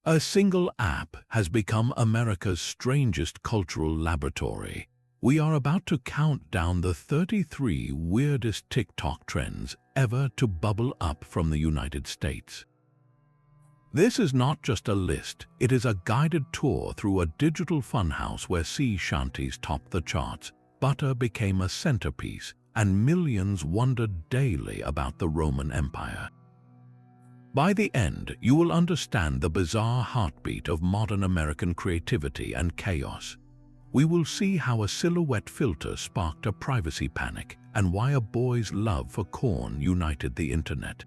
A single app has become America's strangest cultural laboratory. We are about to count down the 33 weirdest TikTok trends ever to bubble up from the United States. This is not just a list, it is a guided tour through a digital funhouse where sea shanties topped the charts, butter became a centerpiece, and millions wondered daily about the Roman Empire. By the end, you will understand the bizarre heartbeat of modern American creativity and chaos. We will see how a silhouette filter sparked a privacy panic and why a boy's love for corn united the internet.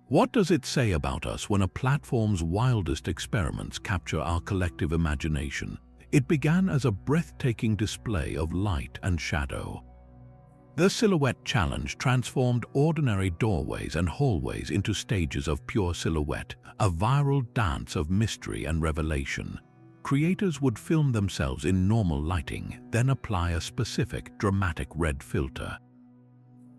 What does it say about us when a platform's wildest experiments capture our collective imagination? It began as a breathtaking display of light and shadow. The Silhouette Challenge transformed ordinary doorways and hallways into stages of pure silhouette, a viral dance of mystery and revelation. Creators would film themselves in normal lighting, then apply a specific, dramatic red filter.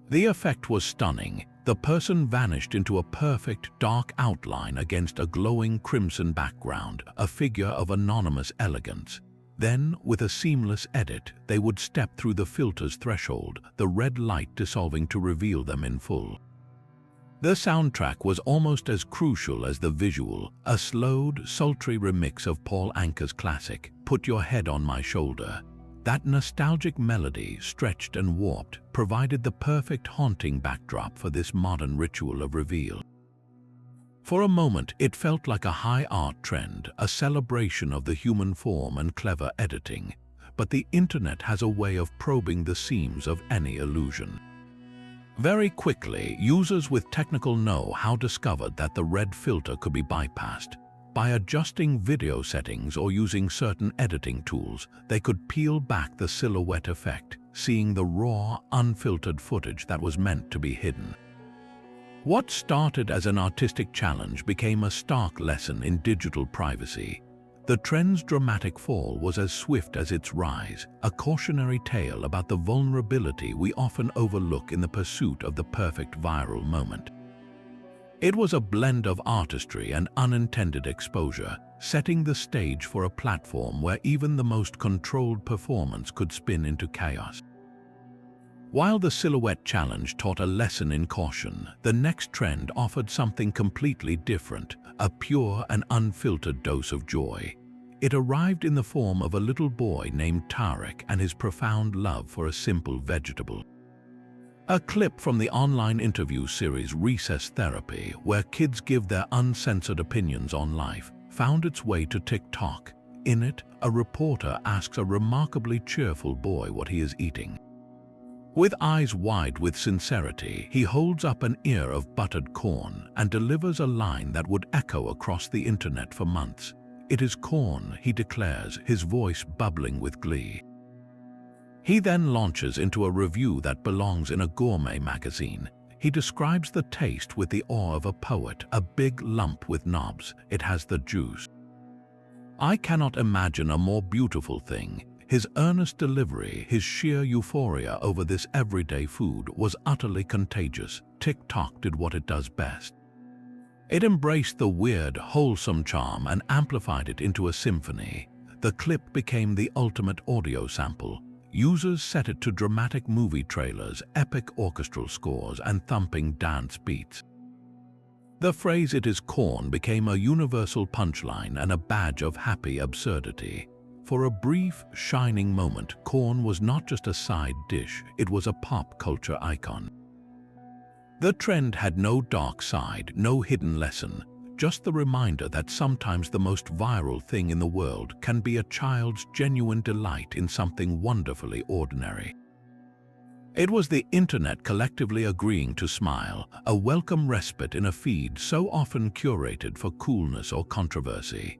The effect was stunning. The person vanished into a perfect, dark outline against a glowing crimson background, a figure of anonymous elegance. Then, with a seamless edit, they would step through the filter's threshold, the red light dissolving to reveal them in full. The soundtrack was almost as crucial as the visual, a slowed, sultry remix of Paul Anka's classic, "Put Your Head on My Shoulder." That nostalgic melody, stretched and warped, provided the perfect haunting backdrop for this modern ritual of reveal. For a moment, it felt like a high art trend, a celebration of the human form and clever editing. But the internet has a way of probing the seams of any illusion. Very quickly, users with technical know-how discovered that the red filter could be bypassed. By adjusting video settings or using certain editing tools, they could peel back the silhouette effect, seeing the raw, unfiltered footage that was meant to be hidden. What started as an artistic challenge became a stark lesson in digital privacy. The trend's dramatic fall was as swift as its rise, a cautionary tale about the vulnerability we often overlook in the pursuit of the perfect viral moment. It was a blend of artistry and unintended exposure, setting the stage for a platform where even the most controlled performance could spin into chaos. While the Silhouette Challenge taught a lesson in caution, the next trend offered something completely different, a pure and unfiltered dose of joy. It arrived in the form of a little boy named Tarek and his profound love for a simple vegetable. A clip from the online interview series Recess Therapy, where kids give their uncensored opinions on life, found its way to TikTok. In it, a reporter asks a remarkably cheerful boy what he is eating. With eyes wide with sincerity, he holds up an ear of buttered corn and delivers a line that would echo across the internet for months. "It is corn," he declares, his voice bubbling with glee. He then launches into a review that belongs in a gourmet magazine. He describes the taste with the awe of a poet, a big lump with knobs. It has the juice. I cannot imagine a more beautiful thing. His earnest delivery, his sheer euphoria over this everyday food was utterly contagious. TikTok did what it does best. It embraced the weird, wholesome charm and amplified it into a symphony. The clip became the ultimate audio sample. Users set it to dramatic movie trailers, epic orchestral scores, and thumping dance beats. The phrase "it is corn" became a universal punchline and a badge of happy absurdity. For a brief, shining moment, corn was not just a side dish, it was a pop culture icon. The trend had no dark side, no hidden lesson, just the reminder that sometimes the most viral thing in the world can be a child's genuine delight in something wonderfully ordinary. It was the internet collectively agreeing to smile, a welcome respite in a feed so often curated for coolness or controversy.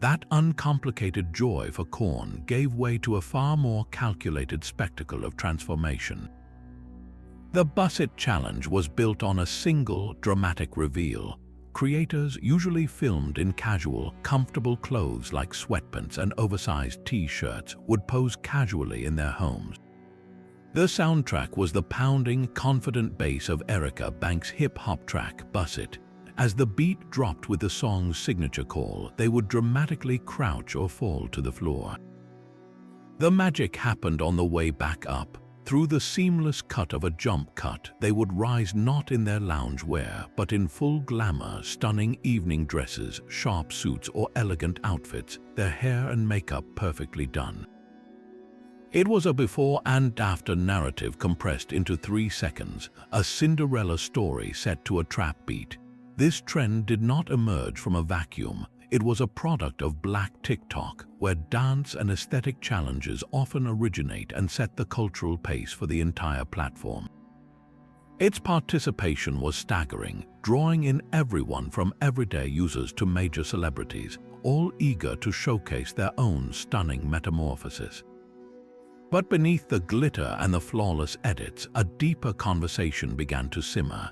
That uncomplicated joy for corn gave way to a far more calculated spectacle of transformation. The Busset Challenge was built on a single, dramatic reveal. Creators, usually filmed in casual, comfortable clothes like sweatpants and oversized t-shirts, would pose casually in their homes. The soundtrack was the pounding, confident bass of Erica Banks' hip-hop track, Busset. As the beat dropped with the song's signature call, they would dramatically crouch or fall to the floor. The magic happened on the way back up. Through the seamless cut of a jump cut, they would rise not in their loungewear, but in full glamour, stunning evening dresses, sharp suits, or elegant outfits, their hair and makeup perfectly done. It was a before and after narrative compressed into 3 seconds, a Cinderella story set to a trap beat. This trend did not emerge from a vacuum. It was a product of Black TikTok, where dance and aesthetic challenges often originate and set the cultural pace for the entire platform. Its participation was staggering, drawing in everyone from everyday users to major celebrities, all eager to showcase their own stunning metamorphosis. But beneath the glitter and the flawless edits, a deeper conversation began to simmer.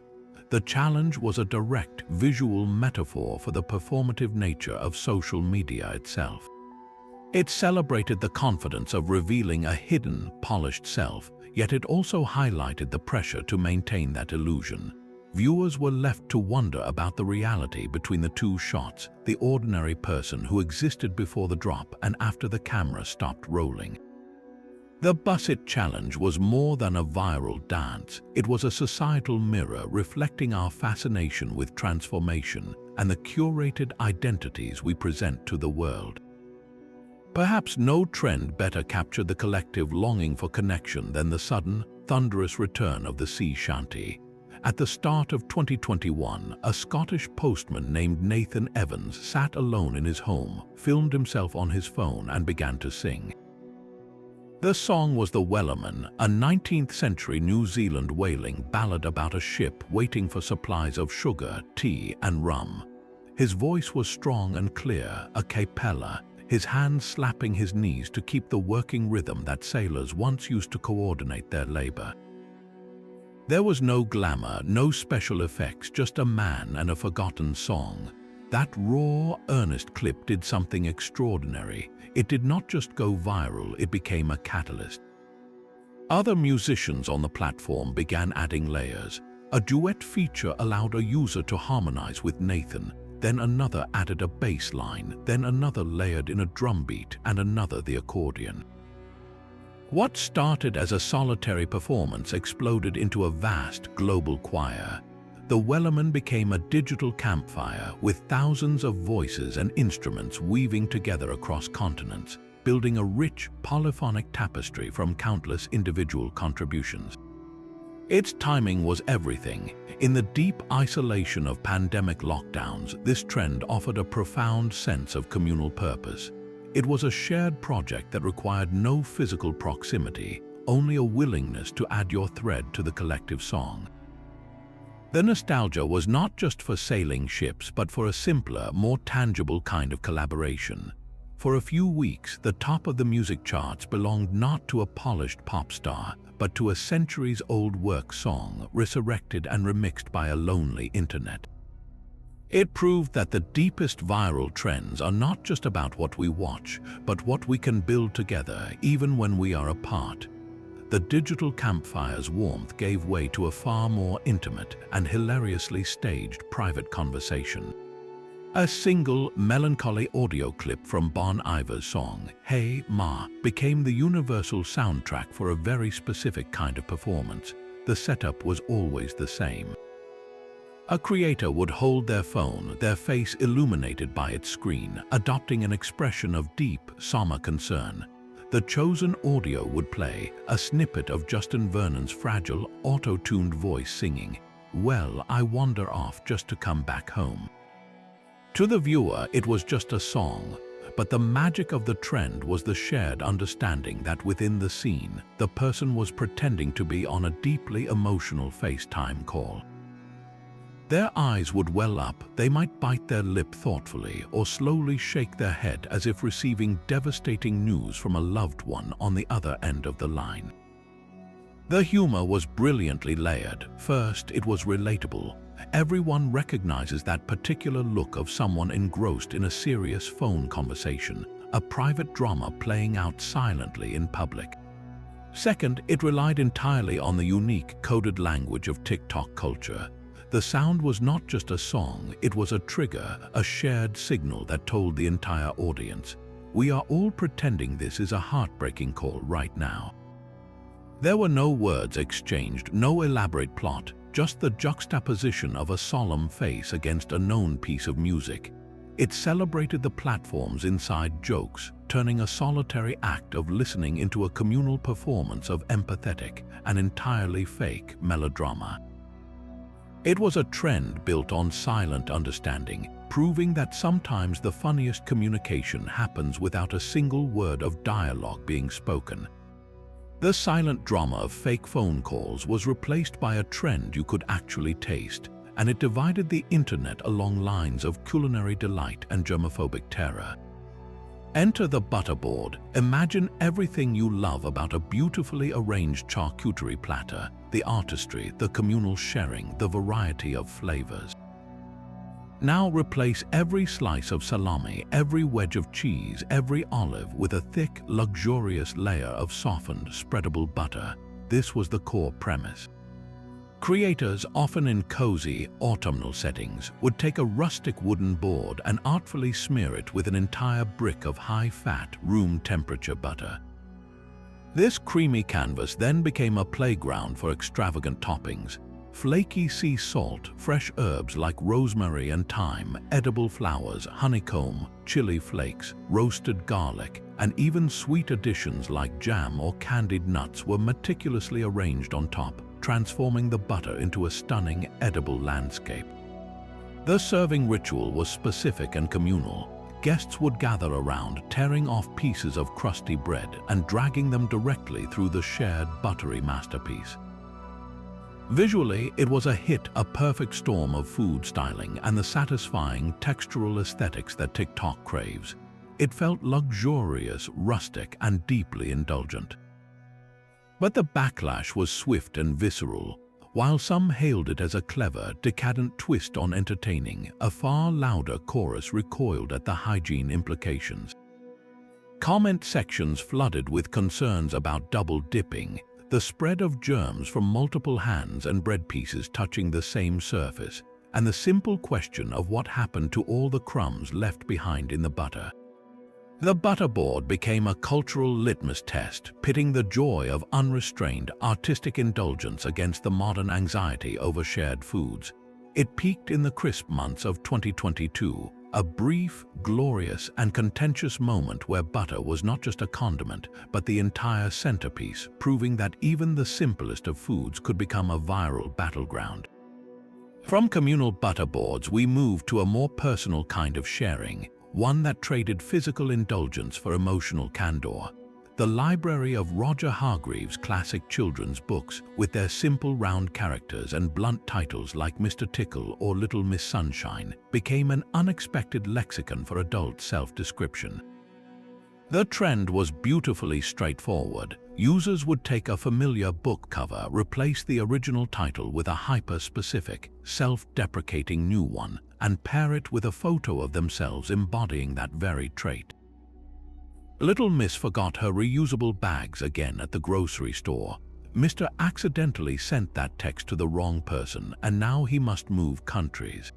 The challenge was a direct visual metaphor for the performative nature of social media itself. It celebrated the confidence of revealing a hidden, polished self, yet it also highlighted the pressure to maintain that illusion. Viewers were left to wonder about the reality between the two shots, the ordinary person who existed before the drop and after the camera stopped rolling. The Busset Challenge was more than a viral dance. It was a societal mirror reflecting our fascination with transformation and the curated identities we present to the world. Perhaps no trend better captured the collective longing for connection than the sudden, thunderous return of the sea shanty. At the start of 2021, a Scottish postman named Nathan Evans sat alone in his home, filmed himself on his phone, and began to sing. The song was The Wellerman, a 19th-century New Zealand whaling ballad about a ship waiting for supplies of sugar, tea, and rum. His voice was strong and clear, a cappella, his hands slapping his knees to keep the working rhythm that sailors once used to coordinate their labor. There was no glamour, no special effects, just a man and a forgotten song. That raw, earnest clip did something extraordinary. It did not just go viral, it became a catalyst. Other musicians on the platform began adding layers. A duet feature allowed a user to harmonize with Nathan, then another added a bass line, then another layered in a drum beat, and another the accordion. What started as a solitary performance exploded into a vast global choir. The Wellerman became a digital campfire with thousands of voices and instruments weaving together across continents, building a rich, polyphonic tapestry from countless individual contributions. Its timing was everything. In the deep isolation of pandemic lockdowns, this trend offered a profound sense of communal purpose. It was a shared project that required no physical proximity, only a willingness to add your thread to the collective song. The nostalgia was not just for sailing ships, but for a simpler, more tangible kind of collaboration. For a few weeks, the top of the music charts belonged not to a polished pop star, but to a centuries-old work song, resurrected and remixed by a lonely internet. It proved that the deepest viral trends are not just about what we watch, but what we can build together, even when we are apart. The digital campfire's warmth gave way to a far more intimate and hilariously staged private conversation. A single, melancholy audio clip from Bon Iver's song, Hey Ma, became the universal soundtrack for a very specific kind of performance. The setup was always the same. A creator would hold their phone, their face illuminated by its screen, adopting an expression of deep, somber concern. The chosen audio would play, a snippet of Justin Vernon's fragile, auto-tuned voice singing, "Well, I wander off just to come back home." To the viewer, it was just a song, but the magic of the trend was the shared understanding that within the scene, the person was pretending to be on a deeply emotional FaceTime call. Their eyes would well up, they might bite their lip thoughtfully or slowly shake their head as if receiving devastating news from a loved one on the other end of the line. The humor was brilliantly layered. First, it was relatable. Everyone recognizes that particular look of someone engrossed in a serious phone conversation, a private drama playing out silently in public. Second, it relied entirely on the unique coded language of TikTok culture. The sound was not just a song, it was a trigger, a shared signal that told the entire audience, "We are all pretending this is a heartbreaking call right now." There were no words exchanged, no elaborate plot, just the juxtaposition of a solemn face against a known piece of music. It celebrated the platform's inside jokes, turning a solitary act of listening into a communal performance of empathetic and entirely fake melodrama. It was a trend built on silent understanding, proving that sometimes the funniest communication happens without a single word of dialogue being spoken. The silent drama of fake phone calls was replaced by a trend you could actually taste, and it divided the internet along lines of culinary delight and germophobic terror. Enter the butterboard. Imagine everything you love about a beautifully arranged charcuterie platter, the artistry, the communal sharing, the variety of flavors. Now replace every slice of salami, every wedge of cheese, every olive with a thick, luxurious layer of softened, spreadable butter. This was the core premise. Creators, often in cozy, autumnal settings, would take a rustic wooden board and artfully smear it with an entire brick of high-fat, room-temperature butter. This creamy canvas then became a playground for extravagant toppings: flaky sea salt, fresh herbs like rosemary and thyme, edible flowers, honeycomb, chili flakes, roasted garlic, and even sweet additions like jam or candied nuts were meticulously arranged on top, transforming the butter into a stunning, edible landscape. The serving ritual was specific and communal. Guests would gather around, tearing off pieces of crusty bread and dragging them directly through the shared buttery masterpiece. Visually, it was a hit, a perfect storm of food styling and the satisfying textural aesthetics that TikTok craves. It felt luxurious, rustic, and deeply indulgent. But the backlash was swift and visceral. While some hailed it as a clever, decadent twist on entertaining, a far louder chorus recoiled at the hygiene implications. Comment sections flooded with concerns about double dipping, the spread of germs from multiple hands and bread pieces touching the same surface, and the simple question of what happened to all the crumbs left behind in the butter. The butterboard became a cultural litmus test, pitting the joy of unrestrained, artistic indulgence against the modern anxiety over shared foods. It peaked in the crisp months of 2022, a brief, glorious, and contentious moment where butter was not just a condiment, but the entire centerpiece, proving that even the simplest of foods could become a viral battleground. From communal butterboards, we moved to a more personal kind of sharing, one that traded physical indulgence for emotional candor. The library of Roger Hargreaves' classic children's books, with their simple round characters and blunt titles like Mr. Tickle or Little Miss Sunshine, became an unexpected lexicon for adult self-description. The trend was beautifully straightforward. Users would take a familiar book cover, replace the original title with a hyper-specific, self-deprecating new one, and pair it with a photo of themselves embodying that very trait. Little Miss forgot her reusable bags again at the grocery store. Mr. accidentally sent that text to the wrong person, and now he must move countries.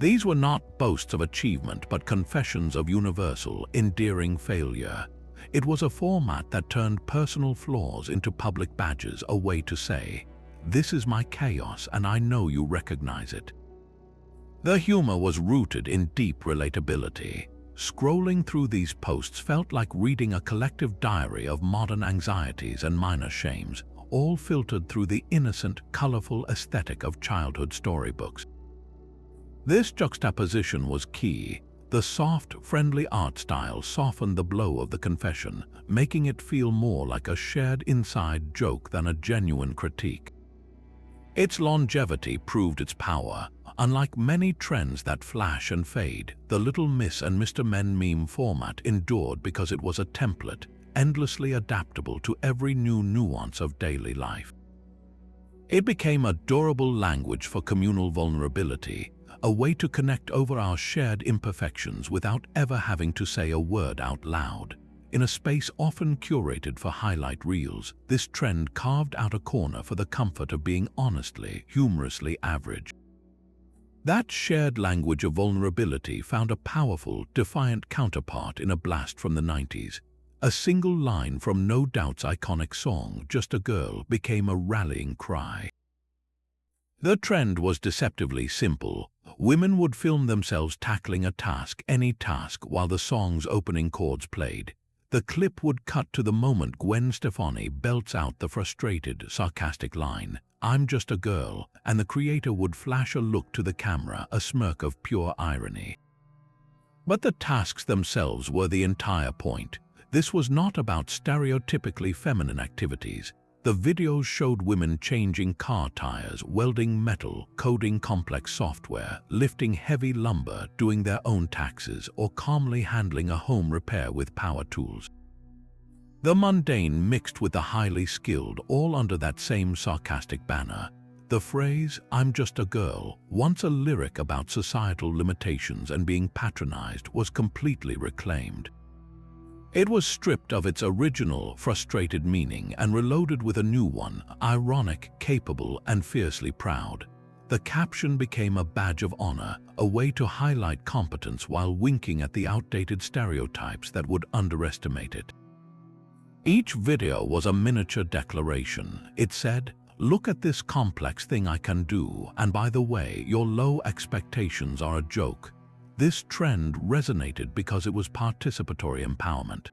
These were not boasts of achievement, but confessions of universal, endearing failure. It was a format that turned personal flaws into public badges, a way to say, "This is my chaos and I know you recognize it." The humor was rooted in deep relatability. Scrolling through these posts felt like reading a collective diary of modern anxieties and minor shames, all filtered through the innocent, colorful aesthetic of childhood storybooks. This juxtaposition was key. The soft, friendly art style softened the blow of the confession, making it feel more like a shared inside joke than a genuine critique. Its longevity proved its power. Unlike many trends that flash and fade, the Little Miss and Mr. Men meme format endured because it was a template, endlessly adaptable to every new nuance of daily life. It became a durable language for communal vulnerability, a way to connect over our shared imperfections without ever having to say a word out loud. In a space often curated for highlight reels, this trend carved out a corner for the comfort of being honestly, humorously average. That shared language of vulnerability found a powerful, defiant counterpart in a blast from the 90s. A single line from No Doubt's iconic song, Just a Girl, became a rallying cry. The trend was deceptively simple. Women would film themselves tackling a task, any task, while the song's opening chords played. The clip would cut to the moment Gwen Stefani belts out the frustrated, sarcastic line, "I'm just a girl," and the creator would flash a look to the camera, a smirk of pure irony. But the tasks themselves were the entire point. This was not about stereotypically feminine activities. The videos showed women changing car tires, welding metal, coding complex software, lifting heavy lumber, doing their own taxes, or calmly handling a home repair with power tools. The mundane mixed with the highly skilled, all under that same sarcastic banner. The phrase, "I'm just a girl," once a lyric about societal limitations and being patronized, was completely reclaimed. It was stripped of its original, frustrated meaning and reloaded with a new one, ironic, capable, and fiercely proud. The caption became a badge of honor, a way to highlight competence while winking at the outdated stereotypes that would underestimate it. Each video was a miniature declaration. It said, "Look at this complex thing I can do, and by the way, your low expectations are a joke." This trend resonated because it was participatory empowerment.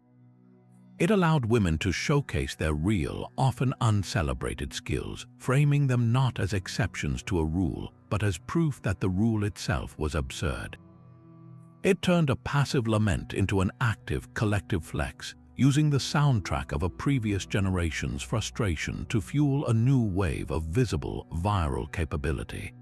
It allowed women to showcase their real, often uncelebrated skills, framing them not as exceptions to a rule, but as proof that the rule itself was absurd. It turned a passive lament into an active, collective flex, using the soundtrack of a previous generation's frustration to fuel a new wave of visible, viral capability.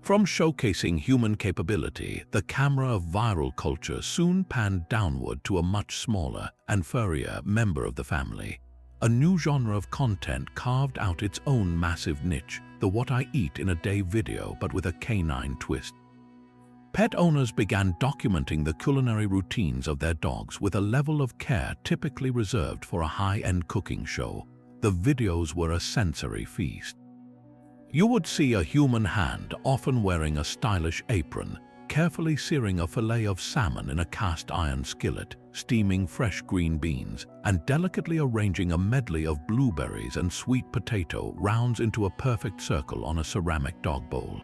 From showcasing human capability, the camera of viral culture soon panned downward to a much smaller and furrier member of the family. A new genre of content carved out its own massive niche, the "what I eat in a day" video, but with a canine twist. Pet owners began documenting the culinary routines of their dogs with a level of care typically reserved for a high-end cooking show. The videos were a sensory feast. You would see a human hand, often wearing a stylish apron, carefully searing a fillet of salmon in a cast-iron skillet, steaming fresh green beans, and delicately arranging a medley of blueberries and sweet potato rounds into a perfect circle on a ceramic dog bowl.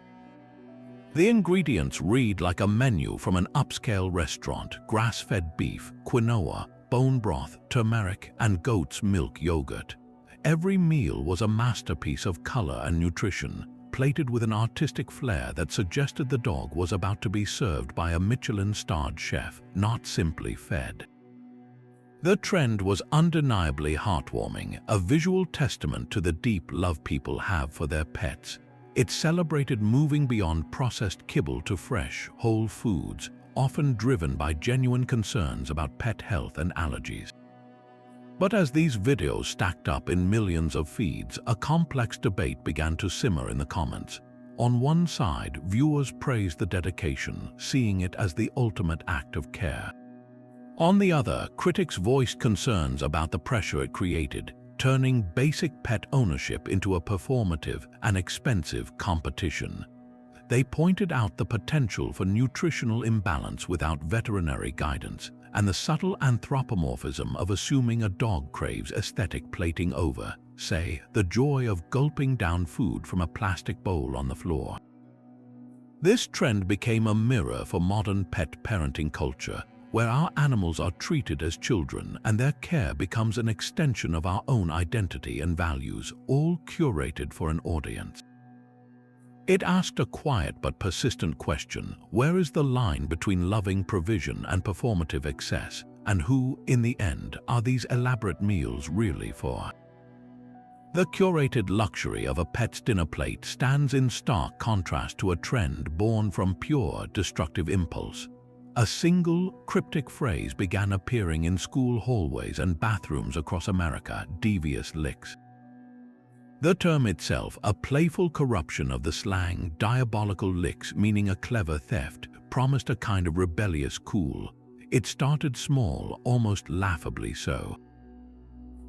The ingredients read like a menu from an upscale restaurant: grass-fed beef, quinoa, bone broth, turmeric, and goat's milk yogurt. Every meal was a masterpiece of color and nutrition, plated with an artistic flair that suggested the dog was about to be served by a Michelin-starred chef, not simply fed. The trend was undeniably heartwarming, a visual testament to the deep love people have for their pets. It celebrated moving beyond processed kibble to fresh, whole foods, often driven by genuine concerns about pet health and allergies. But as these videos stacked up in millions of feeds, a complex debate began to simmer in the comments. On one side, viewers praised the dedication, seeing it as the ultimate act of care. On the other, critics voiced concerns about the pressure it created, turning basic pet ownership into a performative and expensive competition. They pointed out the potential for nutritional imbalance without veterinary guidance, and the subtle anthropomorphism of assuming a dog craves aesthetic plating over, say, the joy of gulping down food from a plastic bowl on the floor. This trend became a mirror for modern pet parenting culture, where our animals are treated as children and their care becomes an extension of our own identity and values, all curated for an audience. It asked a quiet but persistent question: where is the line between loving provision and performative excess, and who, in the end, are these elaborate meals really for? The curated luxury of a pet's dinner plate stands in stark contrast to a trend born from pure, destructive impulse. A single, cryptic phrase began appearing in school hallways and bathrooms across America: devious licks. The term itself, a playful corruption of the slang diabolical licks, meaning a clever theft, promised a kind of rebellious cool. It started small, almost laughably so.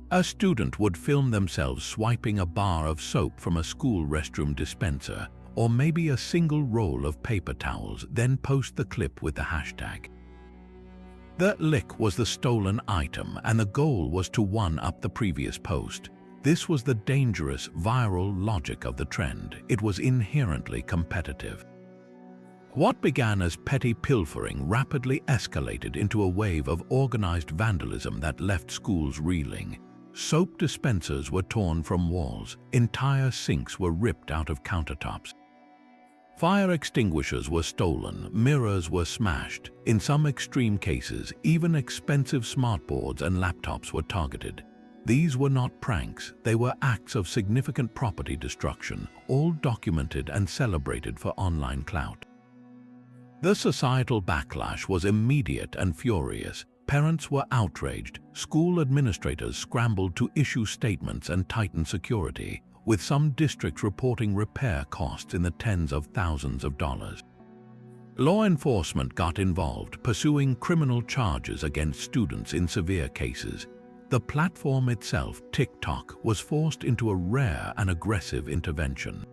A student would film themselves swiping a bar of soap from a school restroom dispenser, or maybe a single roll of paper towels, then post the clip with the hashtag. The lick was the stolen item, and the goal was to one-up the previous post. This was the dangerous, viral logic of the trend. It was inherently competitive. What began as petty pilfering rapidly escalated into a wave of organized vandalism that left schools reeling. Soap dispensers were torn from walls, entire sinks were ripped out of countertops. Fire extinguishers were stolen, mirrors were smashed. In some extreme cases, even expensive smartboards and laptops were targeted. These were not pranks, they were acts of significant property destruction, all documented and celebrated for online clout. The societal backlash was immediate and furious. Parents were outraged, school administrators scrambled to issue statements and tighten security, with some districts reporting repair costs in the tens of thousands of dollars. Law enforcement got involved, pursuing criminal charges against students in severe cases. The platform itself, TikTok, was forced into a rare and aggressive intervention.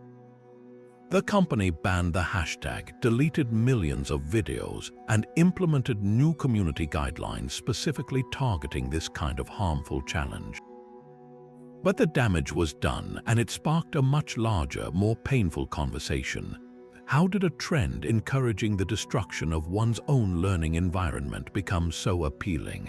The company banned the hashtag, deleted millions of videos, and implemented new community guidelines specifically targeting this kind of harmful challenge. But the damage was done, and it sparked a much larger, more painful conversation. How did a trend encouraging the destruction of one's own learning environment become so appealing?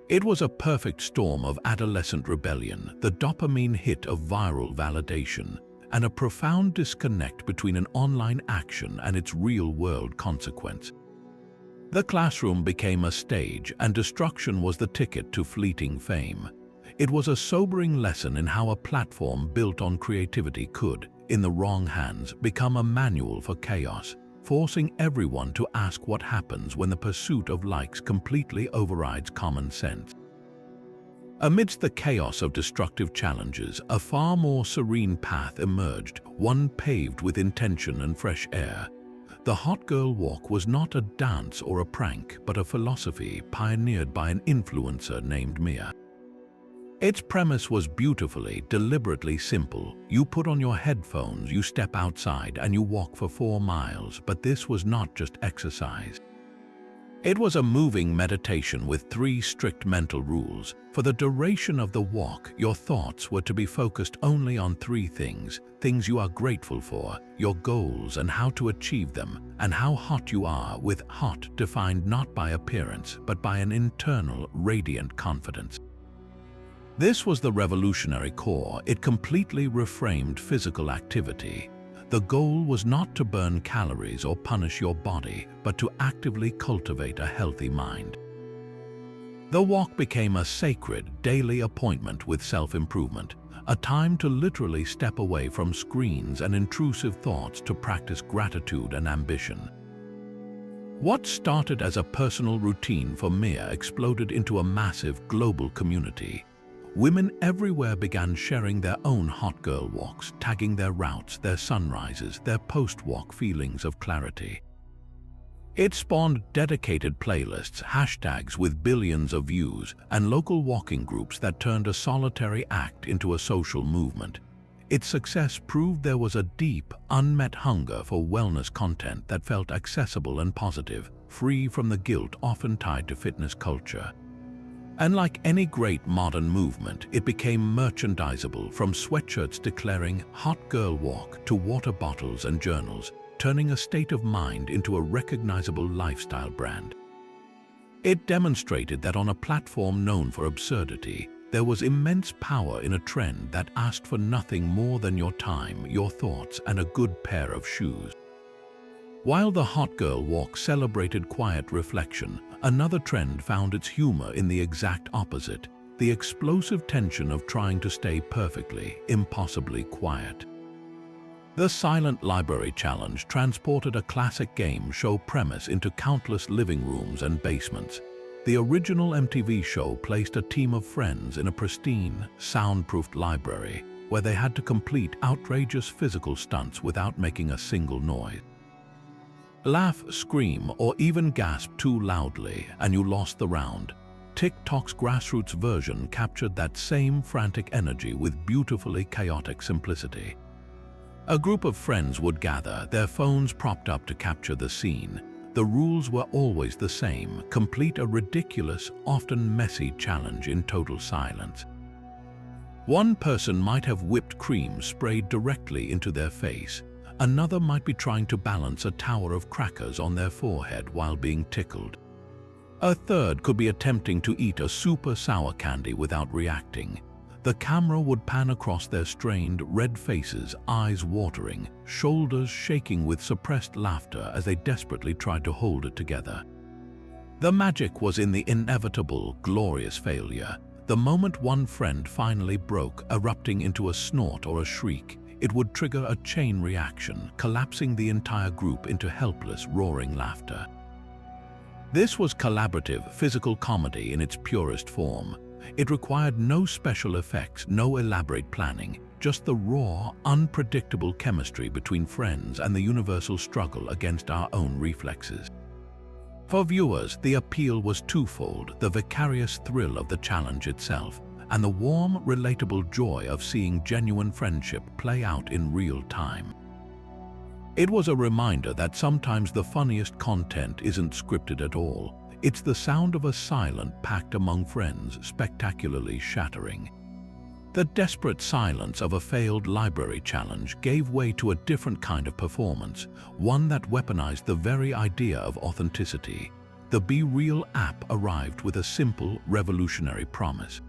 It was a perfect storm of adolescent rebellion, the dopamine hit of viral validation, and a profound disconnect between an online action and its real-world consequence. The classroom became a stage, and destruction was the ticket to fleeting fame. It was a sobering lesson in how a platform built on creativity could, in the wrong hands, become a manual for chaos, forcing everyone to ask what happens when the pursuit of likes completely overrides common sense. Amidst the chaos of destructive challenges, a far more serene path emerged, one paved with intention and fresh air. The Hot Girl Walk was not a dance or a prank, but a philosophy pioneered by an influencer named Mia. Its premise was beautifully, deliberately simple. You put on your headphones, you step outside, and you walk for 4 miles, but this was not just exercise. It was a moving meditation with 3 strict mental rules. For the duration of the walk, your thoughts were to be focused only on 3 things you are grateful for, your goals and how to achieve them, and how hot you are, with hot defined not by appearance, but by an internal, radiant confidence. This was the revolutionary core. It completely reframed physical activity. The goal was not to burn calories or punish your body, but to actively cultivate a healthy mind. The walk became a sacred, daily appointment with self-improvement, a time to literally step away from screens and intrusive thoughts to practice gratitude and ambition. What started as a personal routine for Mia exploded into a massive global community. Women everywhere began sharing their own hot girl walks, tagging their routes, their sunrises, their post-walk feelings of clarity. It spawned dedicated playlists, hashtags with billions of views, and local walking groups that turned a solitary act into a social movement. Its success proved there was a deep, unmet hunger for wellness content that felt accessible and positive, free from the guilt often tied to fitness culture. And like any great modern movement, it became merchandisable, from sweatshirts declaring "Hot Girl Walk" to water bottles and journals, turning a state of mind into a recognizable lifestyle brand. It demonstrated that on a platform known for absurdity, there was immense power in a trend that asked for nothing more than your time, your thoughts, and a good pair of shoes. While the Hot Girl Walk celebrated quiet reflection, another trend found its humor in the exact opposite, the explosive tension of trying to stay perfectly, impossibly quiet. The Silent Library Challenge transported a classic game show premise into countless living rooms and basements. The original MTV show placed a team of friends in a pristine, soundproofed library where they had to complete outrageous physical stunts without making a single noise. Laugh, scream, or even gasp too loudly, and you lost the round. TikTok's grassroots version captured that same frantic energy with beautifully chaotic simplicity. A group of friends would gather, their phones propped up to capture the scene. The rules were always the same: complete a ridiculous, often messy challenge in total silence. One person might have whipped cream sprayed directly into their face. Another might be trying to balance a tower of crackers on their forehead while being tickled. A third could be attempting to eat a super sour candy without reacting. The camera would pan across their strained, red faces, eyes watering, shoulders shaking with suppressed laughter as they desperately tried to hold it together. The magic was in the inevitable, glorious failure. The moment one friend finally broke, erupting into a snort or a shriek, it would trigger a chain reaction, collapsing the entire group into helpless, roaring laughter. This was collaborative, physical comedy in its purest form. It required no special effects, no elaborate planning, just the raw, unpredictable chemistry between friends and the universal struggle against our own reflexes. For viewers, the appeal was twofold: the vicarious thrill of the challenge itself, and the warm, relatable joy of seeing genuine friendship play out in real time. It was a reminder that sometimes the funniest content isn't scripted at all. It's the sound of a silent pact among friends, spectacularly shattering. The desperate silence of a failed library challenge gave way to a different kind of performance, one that weaponized the very idea of authenticity. The Be Real app arrived with a simple, revolutionary promise.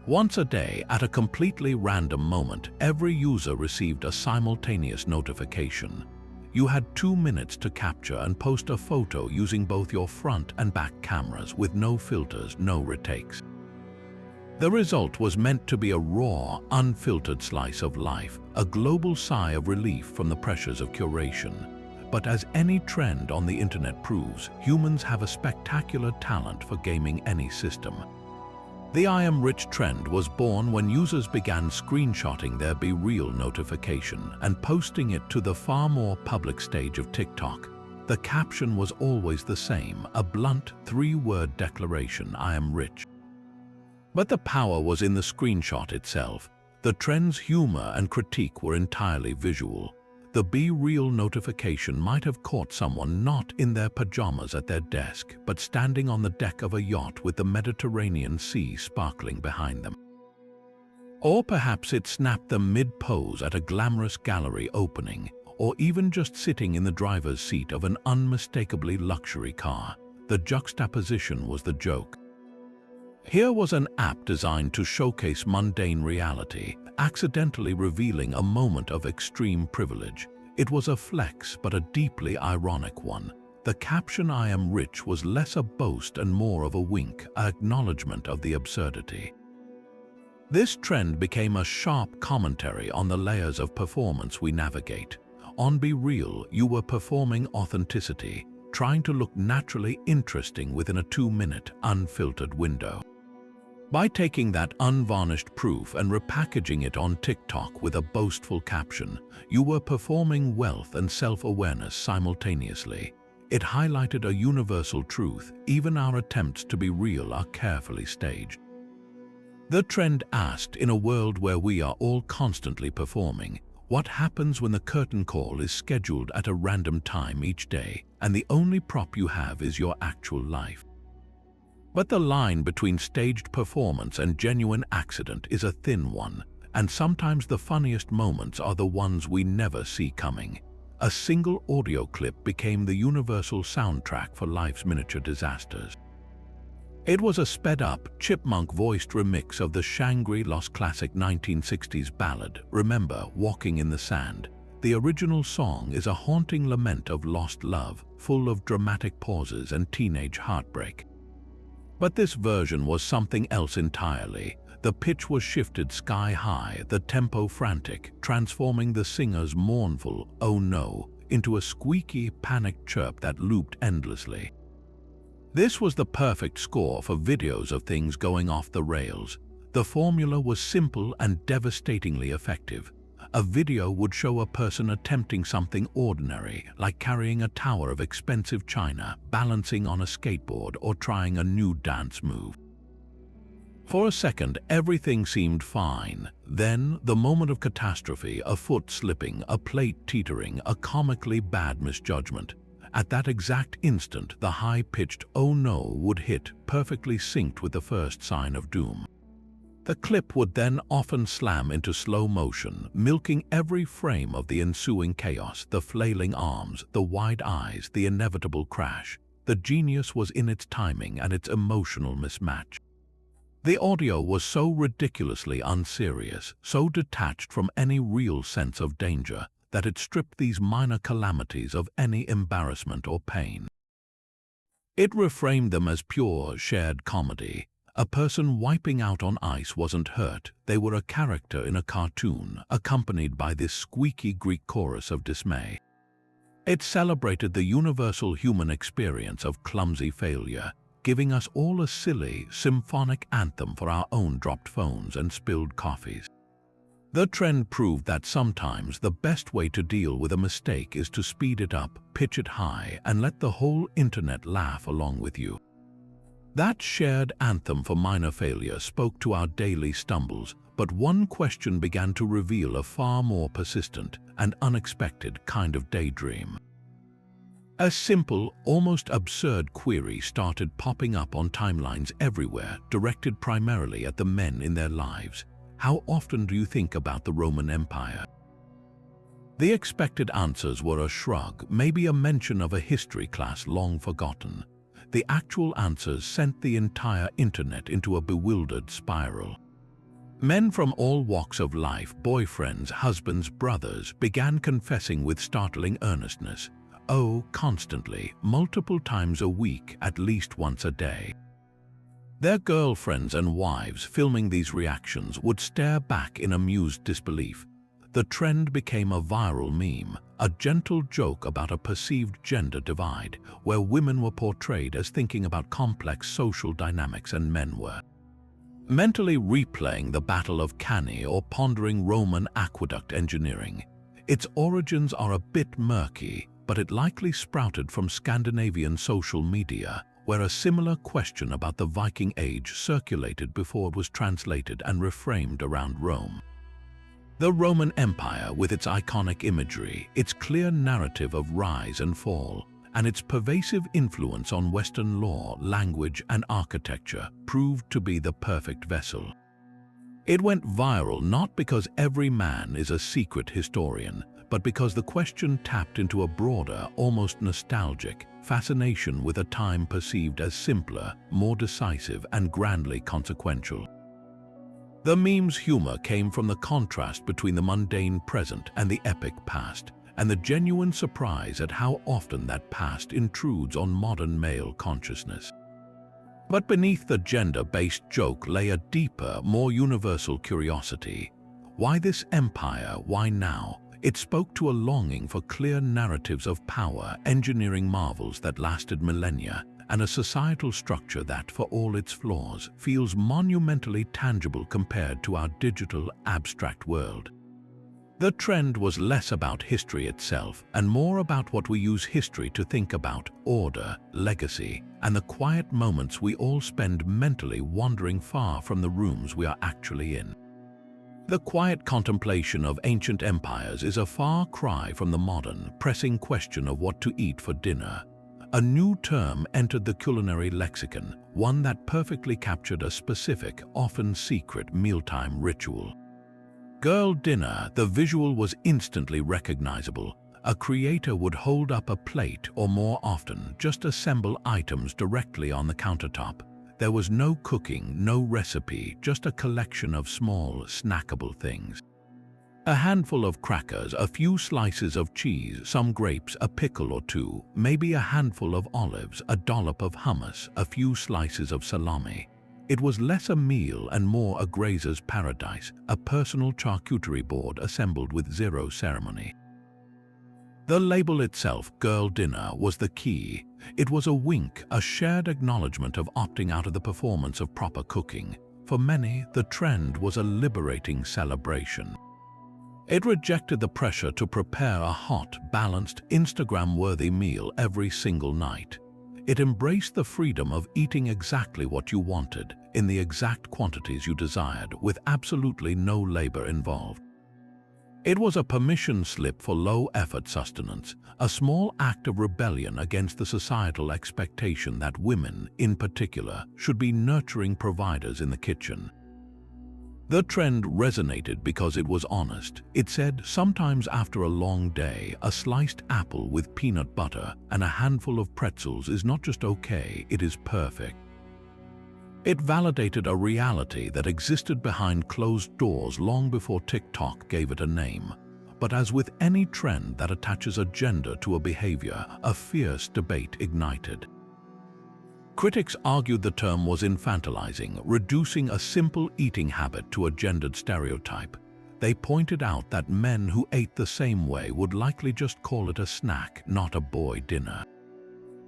Once a day, at a completely random moment, every user received a simultaneous notification. You had 2 minutes to capture and post a photo using both your front and back cameras, with no filters, no retakes. The result was meant to be a raw, unfiltered slice of life, a global sigh of relief from the pressures of curation. But as any trend on the internet proves, humans have a spectacular talent for gaming any system. The I Am Rich trend was born when users began screenshotting their Be Real notification and posting it to the far more public stage of TikTok. The caption was always the same, a blunt, 3-word declaration: "I am rich." But the power was in the screenshot itself. The trend's humor and critique were entirely visual. The Be Real notification might have caught someone not in their pajamas at their desk, but standing on the deck of a yacht with the Mediterranean Sea sparkling behind them. Or perhaps it snapped them mid-pose at a glamorous gallery opening, or even just sitting in the driver's seat of an unmistakably luxury car. The juxtaposition was the joke. Here was an app designed to showcase mundane reality, accidentally revealing a moment of extreme privilege. It was a flex, but a deeply ironic one. The caption "I am rich" was less a boast and more of a wink, an acknowledgement of the absurdity. This trend became a sharp commentary on the layers of performance we navigate. On Be Real, you were performing authenticity, trying to look naturally interesting within a 2-minute, unfiltered window. By taking that unvarnished proof and repackaging it on TikTok with a boastful caption, you were performing wealth and self-awareness simultaneously. It highlighted a universal truth: even our attempts to be real are carefully staged. The trend asked, in a world where we are all constantly performing, what happens when the curtain call is scheduled at a random time each day, and the only prop you have is your actual life? But the line between staged performance and genuine accident is a thin one, and sometimes the funniest moments are the ones we never see coming. A single audio clip became the universal soundtrack for life's miniature disasters. It was a sped-up, chipmunk-voiced remix of the Shangri-La's classic 1960s ballad, "Remember, Walking in the Sand." The original song is a haunting lament of lost love, full of dramatic pauses and teenage heartbreak. But this version was something else entirely. The pitch was shifted sky-high, the tempo frantic, transforming the singer's mournful "oh no" into a squeaky, panicked chirp that looped endlessly. This was the perfect score for videos of things going off the rails. The formula was simple and devastatingly effective. A video would show a person attempting something ordinary, like carrying a tower of expensive china, balancing on a skateboard, or trying a new dance move. For a second, everything seemed fine. Then, the moment of catastrophe, a foot slipping, a plate teetering, a comically bad misjudgment. At that exact instant, the high-pitched "oh no" would hit, perfectly synced with the first sign of doom. The clip would then often slam into slow motion, milking every frame of the ensuing chaos, the flailing arms, the wide eyes, the inevitable crash. The genius was in its timing and its emotional mismatch. The audio was so ridiculously unserious, so detached from any real sense of danger, that it stripped these minor calamities of any embarrassment or pain. It reframed them as pure, shared comedy. A person wiping out on ice wasn't hurt, they were a character in a cartoon, accompanied by this squeaky Greek chorus of dismay. It celebrated the universal human experience of clumsy failure, giving us all a silly, symphonic anthem for our own dropped phones and spilled coffees. The trend proved that sometimes the best way to deal with a mistake is to speed it up, pitch it high, and let the whole internet laugh along with you. That shared anthem for minor failure spoke to our daily stumbles, but one question began to reveal a far more persistent and unexpected kind of daydream. A simple, almost absurd query started popping up on timelines everywhere, directed primarily at the men in their lives. How often do you think about the Roman Empire? The expected answers were a shrug, maybe a mention of a history class long forgotten. The actual answers sent the entire internet into a bewildered spiral. Men from all walks of life, boyfriends, husbands, brothers, began confessing with startling earnestness. Oh, constantly, multiple times a week, at least once a day. Their girlfriends and wives filming these reactions would stare back in amused disbelief. The trend became a viral meme, a gentle joke about a perceived gender divide, where women were portrayed as thinking about complex social dynamics and men were mentally replaying the Battle of Cannae or pondering Roman aqueduct engineering. Its origins are a bit murky, but it likely sprouted from Scandinavian social media, where a similar question about the Viking Age circulated before it was translated and reframed around Rome. The Roman Empire, with its iconic imagery, its clear narrative of rise and fall, and its pervasive influence on Western law, language, and architecture, proved to be the perfect vessel. It went viral not because every man is a secret historian, but because the question tapped into a broader, almost nostalgic, fascination with a time perceived as simpler, more decisive, and grandly consequential. The meme's humor came from the contrast between the mundane present and the epic past, and the genuine surprise at how often that past intrudes on modern male consciousness. But beneath the gender-based joke lay a deeper, more universal curiosity. Why this empire? Why now? It spoke to a longing for clear narratives of power, engineering marvels that lasted millennia, and a societal structure that, for all its flaws, feels monumentally tangible compared to our digital, abstract world. The trend was less about history itself and more about what we use history to think about: order, legacy, and the quiet moments we all spend mentally wandering far from the rooms we are actually in. The quiet contemplation of ancient empires is a far cry from the modern, pressing question of what to eat for dinner. A new term entered the culinary lexicon, one that perfectly captured a specific, often secret mealtime ritual. Girl dinner. The visual was instantly recognizable. A creator would hold up a plate, or more often, just assemble items directly on the countertop. There was no cooking, no recipe, just a collection of small, snackable things. A handful of crackers, a few slices of cheese, some grapes, a pickle or two, maybe a handful of olives, a dollop of hummus, a few slices of salami. It was less a meal and more a grazer's paradise, a personal charcuterie board assembled with zero ceremony. The label itself, girl dinner, was the key. It was a wink, a shared acknowledgement of opting out of the performance of proper cooking. For many, the trend was a liberating celebration. It rejected the pressure to prepare a hot, balanced, Instagram-worthy meal every single night. It embraced the freedom of eating exactly what you wanted, in the exact quantities you desired, with absolutely no labor involved. It was a permission slip for low-effort sustenance, a small act of rebellion against the societal expectation that women, in particular, should be nurturing providers in the kitchen. The trend resonated because it was honest. It said, sometimes after a long day, a sliced apple with peanut butter and a handful of pretzels is not just okay, it is perfect. It validated a reality that existed behind closed doors long before TikTok gave it a name. But as with any trend that attaches a gender to a behavior, a fierce debate ignited. Critics argued the term was infantilizing, reducing a simple eating habit to a gendered stereotype. They pointed out that men who ate the same way would likely just call it a snack, not a boy dinner.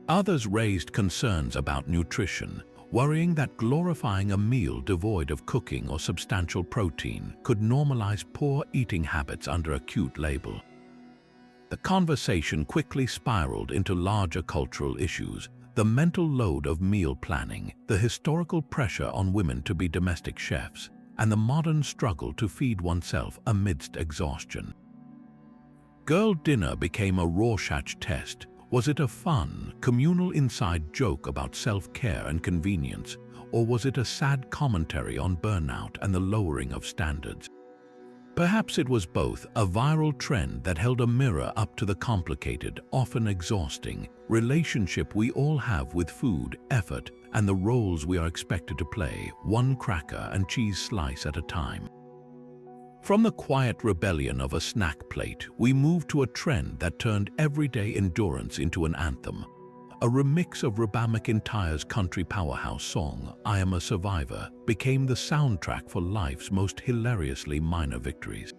Others raised concerns about nutrition, worrying that glorifying a meal devoid of cooking or substantial protein could normalize poor eating habits under a cute label. The conversation quickly spiraled into larger cultural issues: the mental load of meal planning, the historical pressure on women to be domestic chefs, and the modern struggle to feed oneself amidst exhaustion. Girl dinner became a Rorschach test. Was it a fun, communal inside joke about self-care and convenience, or was it a sad commentary on burnout and the lowering of standards? Perhaps it was both, a viral trend that held a mirror up to the complicated, often exhausting, relationship we all have with food, effort, and the roles we are expected to play, one cracker and cheese slice at a time. From the quiet rebellion of a snack plate, we moved to a trend that turned everyday endurance into an anthem. A remix of Reba McEntire's country powerhouse song, I Am a Survivor, became the soundtrack for life's most hilariously minor victories.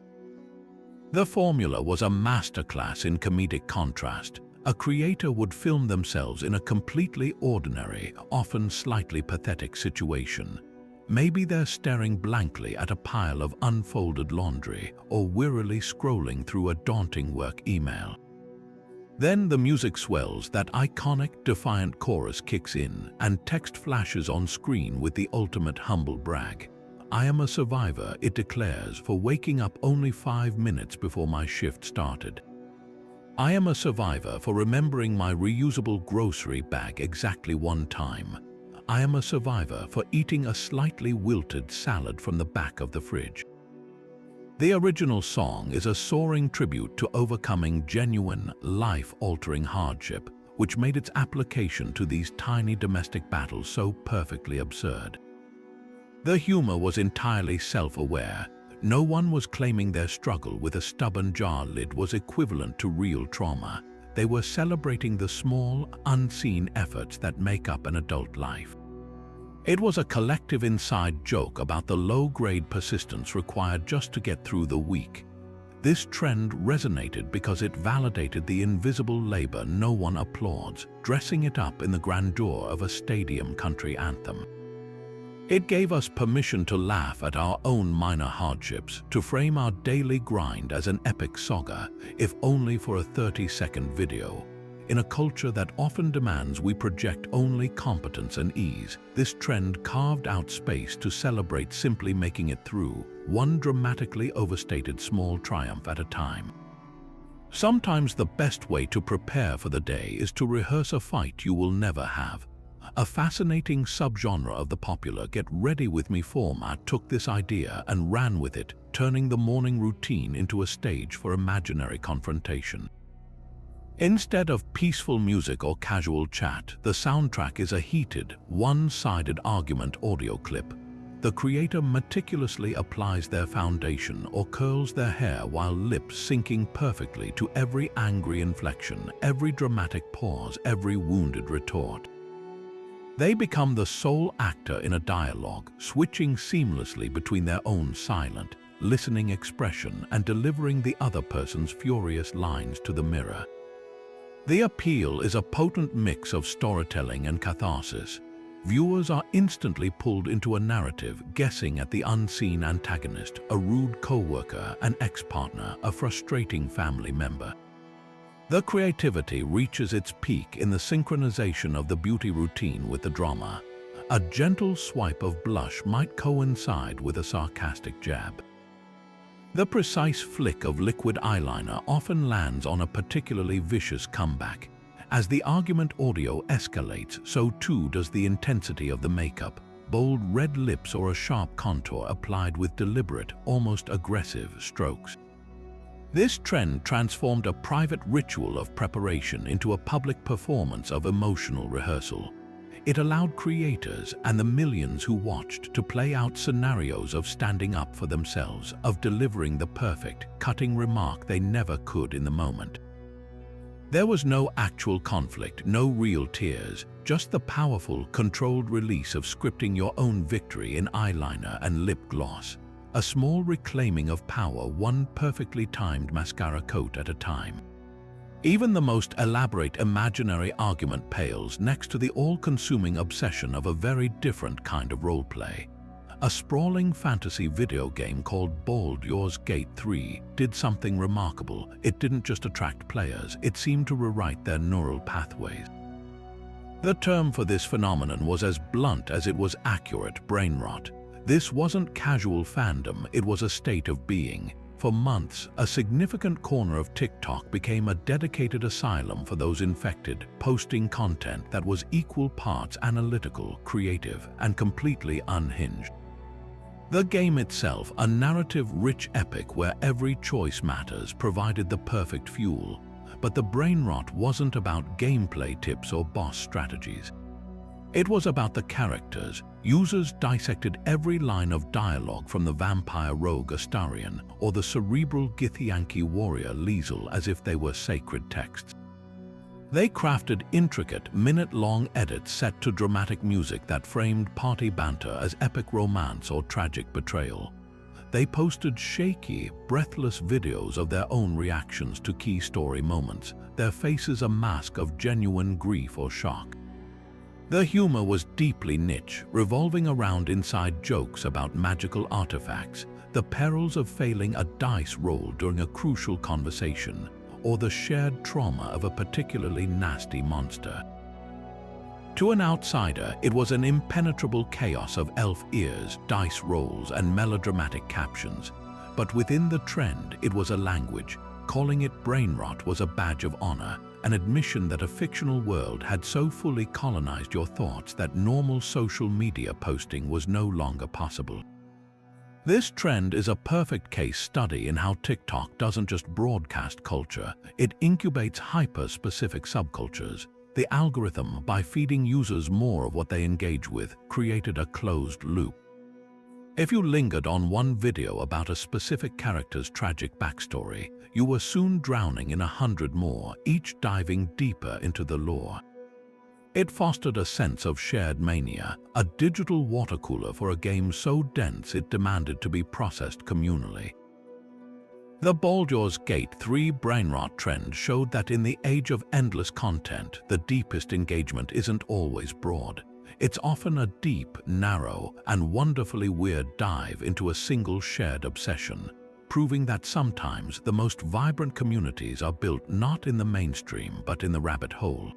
The formula was a masterclass in comedic contrast. A creator would film themselves in a completely ordinary, often slightly pathetic situation. Maybe they're staring blankly at a pile of unfolded laundry or wearily scrolling through a daunting work email. Then the music swells, that iconic, defiant chorus kicks in, and text flashes on screen with the ultimate humble brag. I am a survivor, it declares, for waking up only 5 minutes before my shift started. I am a survivor for remembering my reusable grocery bag exactly one time. I am a survivor for eating a slightly wilted salad from the back of the fridge. The original song is a soaring tribute to overcoming genuine, life-altering hardship, which made its application to these tiny domestic battles so perfectly absurd. The humor was entirely self-aware. No one was claiming their struggle with a stubborn jar lid was equivalent to real trauma. They were celebrating the small, unseen efforts that make up an adult life. It was a collective inside joke about the low-grade persistence required just to get through the week. This trend resonated because it validated the invisible labor no one applauds, dressing it up in the grandeur of a stadium country anthem. It gave us permission to laugh at our own minor hardships, to frame our daily grind as an epic saga, if only for a 30-second video. In a culture that often demands we project only competence and ease, this trend carved out space to celebrate simply making it through, one dramatically overstated small triumph at a time. Sometimes the best way to prepare for the day is to rehearse a fight you will never have. A fascinating subgenre of the popular Get Ready With Me format took this idea and ran with it, turning the morning routine into a stage for imaginary confrontation. Instead of peaceful music or casual chat, the soundtrack is a heated, one-sided argument audio clip. The creator meticulously applies their foundation or curls their hair while lips syncing perfectly to every angry inflection, every dramatic pause, every wounded retort. They become the sole actor in a dialogue, switching seamlessly between their own silent, listening expression and delivering the other person's furious lines to the mirror. The appeal is a potent mix of storytelling and catharsis. Viewers are instantly pulled into a narrative, guessing at the unseen antagonist, a rude co-worker, an ex-partner, a frustrating family member. The creativity reaches its peak in the synchronization of the beauty routine with the drama. A gentle swipe of blush might coincide with a sarcastic jab. The precise flick of liquid eyeliner often lands on a particularly vicious comeback. As the argument audio escalates, so too does the intensity of the makeup. Bold red lips or a sharp contour applied with deliberate, almost aggressive strokes. This trend transformed a private ritual of preparation into a public performance of emotional rehearsal. It allowed creators and the millions who watched to play out scenarios of standing up for themselves, of delivering the perfect, cutting remark they never could in the moment. There was no actual conflict, no real tears, just the powerful, controlled release of scripting your own victory in eyeliner and lip gloss. A small reclaiming of power, one perfectly timed mascara coat at a time. Even the most elaborate imaginary argument pales next to the all-consuming obsession of a very different kind of roleplay. A sprawling fantasy video game called Baldur's Gate 3 did something remarkable. It didn't just attract players, it seemed to rewrite their neural pathways. The term for this phenomenon was as blunt as it was accurate: brain rot. This wasn't casual fandom, it was a state of being. For months, a significant corner of TikTok became a dedicated asylum for those infected, posting content that was equal parts analytical, creative, and completely unhinged. The game itself, a narrative-rich epic where every choice matters, provided the perfect fuel. But the brain rot wasn't about gameplay tips or boss strategies. It was about the characters. Users dissected every line of dialogue from the vampire rogue Astarion or the cerebral Githyanki warrior Liesel as if they were sacred texts. They crafted intricate, minute-long edits set to dramatic music that framed party banter as epic romance or tragic betrayal. They posted shaky, breathless videos of their own reactions to key story moments, their faces a mask of genuine grief or shock. The humor was deeply niche, revolving around inside jokes about magical artifacts, the perils of failing a dice roll during a crucial conversation, or the shared trauma of a particularly nasty monster. To an outsider, it was an impenetrable chaos of elf ears, dice rolls, and melodramatic captions. But within the trend, it was a language. Calling it brain rot was a badge of honor, an admission that a fictional world had so fully colonized your thoughts that normal social media posting was no longer possible. This trend is a perfect case study in how TikTok doesn't just broadcast culture, it incubates hyper-specific subcultures. The algorithm, by feeding users more of what they engage with, created a closed loop. If you lingered on one video about a specific character's tragic backstory, you were soon drowning in 100 more, each diving deeper into the lore. It fostered a sense of shared mania, a digital water cooler for a game so dense it demanded to be processed communally. The Baldur's Gate 3 brain rot trend showed that in the age of endless content, the deepest engagement isn't always broad. It's often a deep, narrow, and wonderfully weird dive into a single shared obsession, proving that sometimes the most vibrant communities are built not in the mainstream but in the rabbit hole.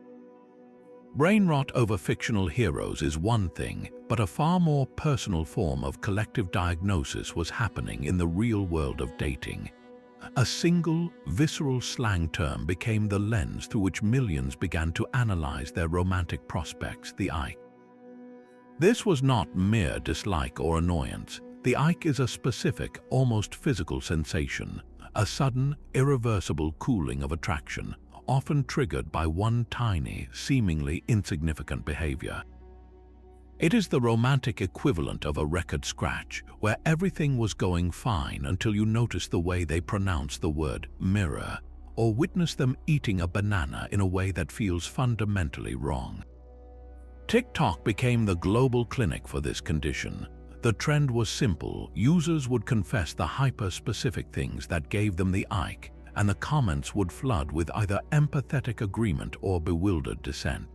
Brain rot over fictional heroes is one thing, but a far more personal form of collective diagnosis was happening in the real world of dating. A single, visceral slang term became the lens through which millions began to analyze their romantic prospects, the Ike. This was not mere dislike or annoyance. The Ike is a specific, almost physical sensation, a sudden, irreversible cooling of attraction, often triggered by one tiny, seemingly insignificant behavior. It is the romantic equivalent of a record scratch, where everything was going fine until you notice the way they pronounce the word mirror, or witness them eating a banana in a way that feels fundamentally wrong. TikTok became the global clinic for this condition. The trend was simple. Users would confess the hyper-specific things that gave them the Ike, and the comments would flood with either empathetic agreement or bewildered dissent.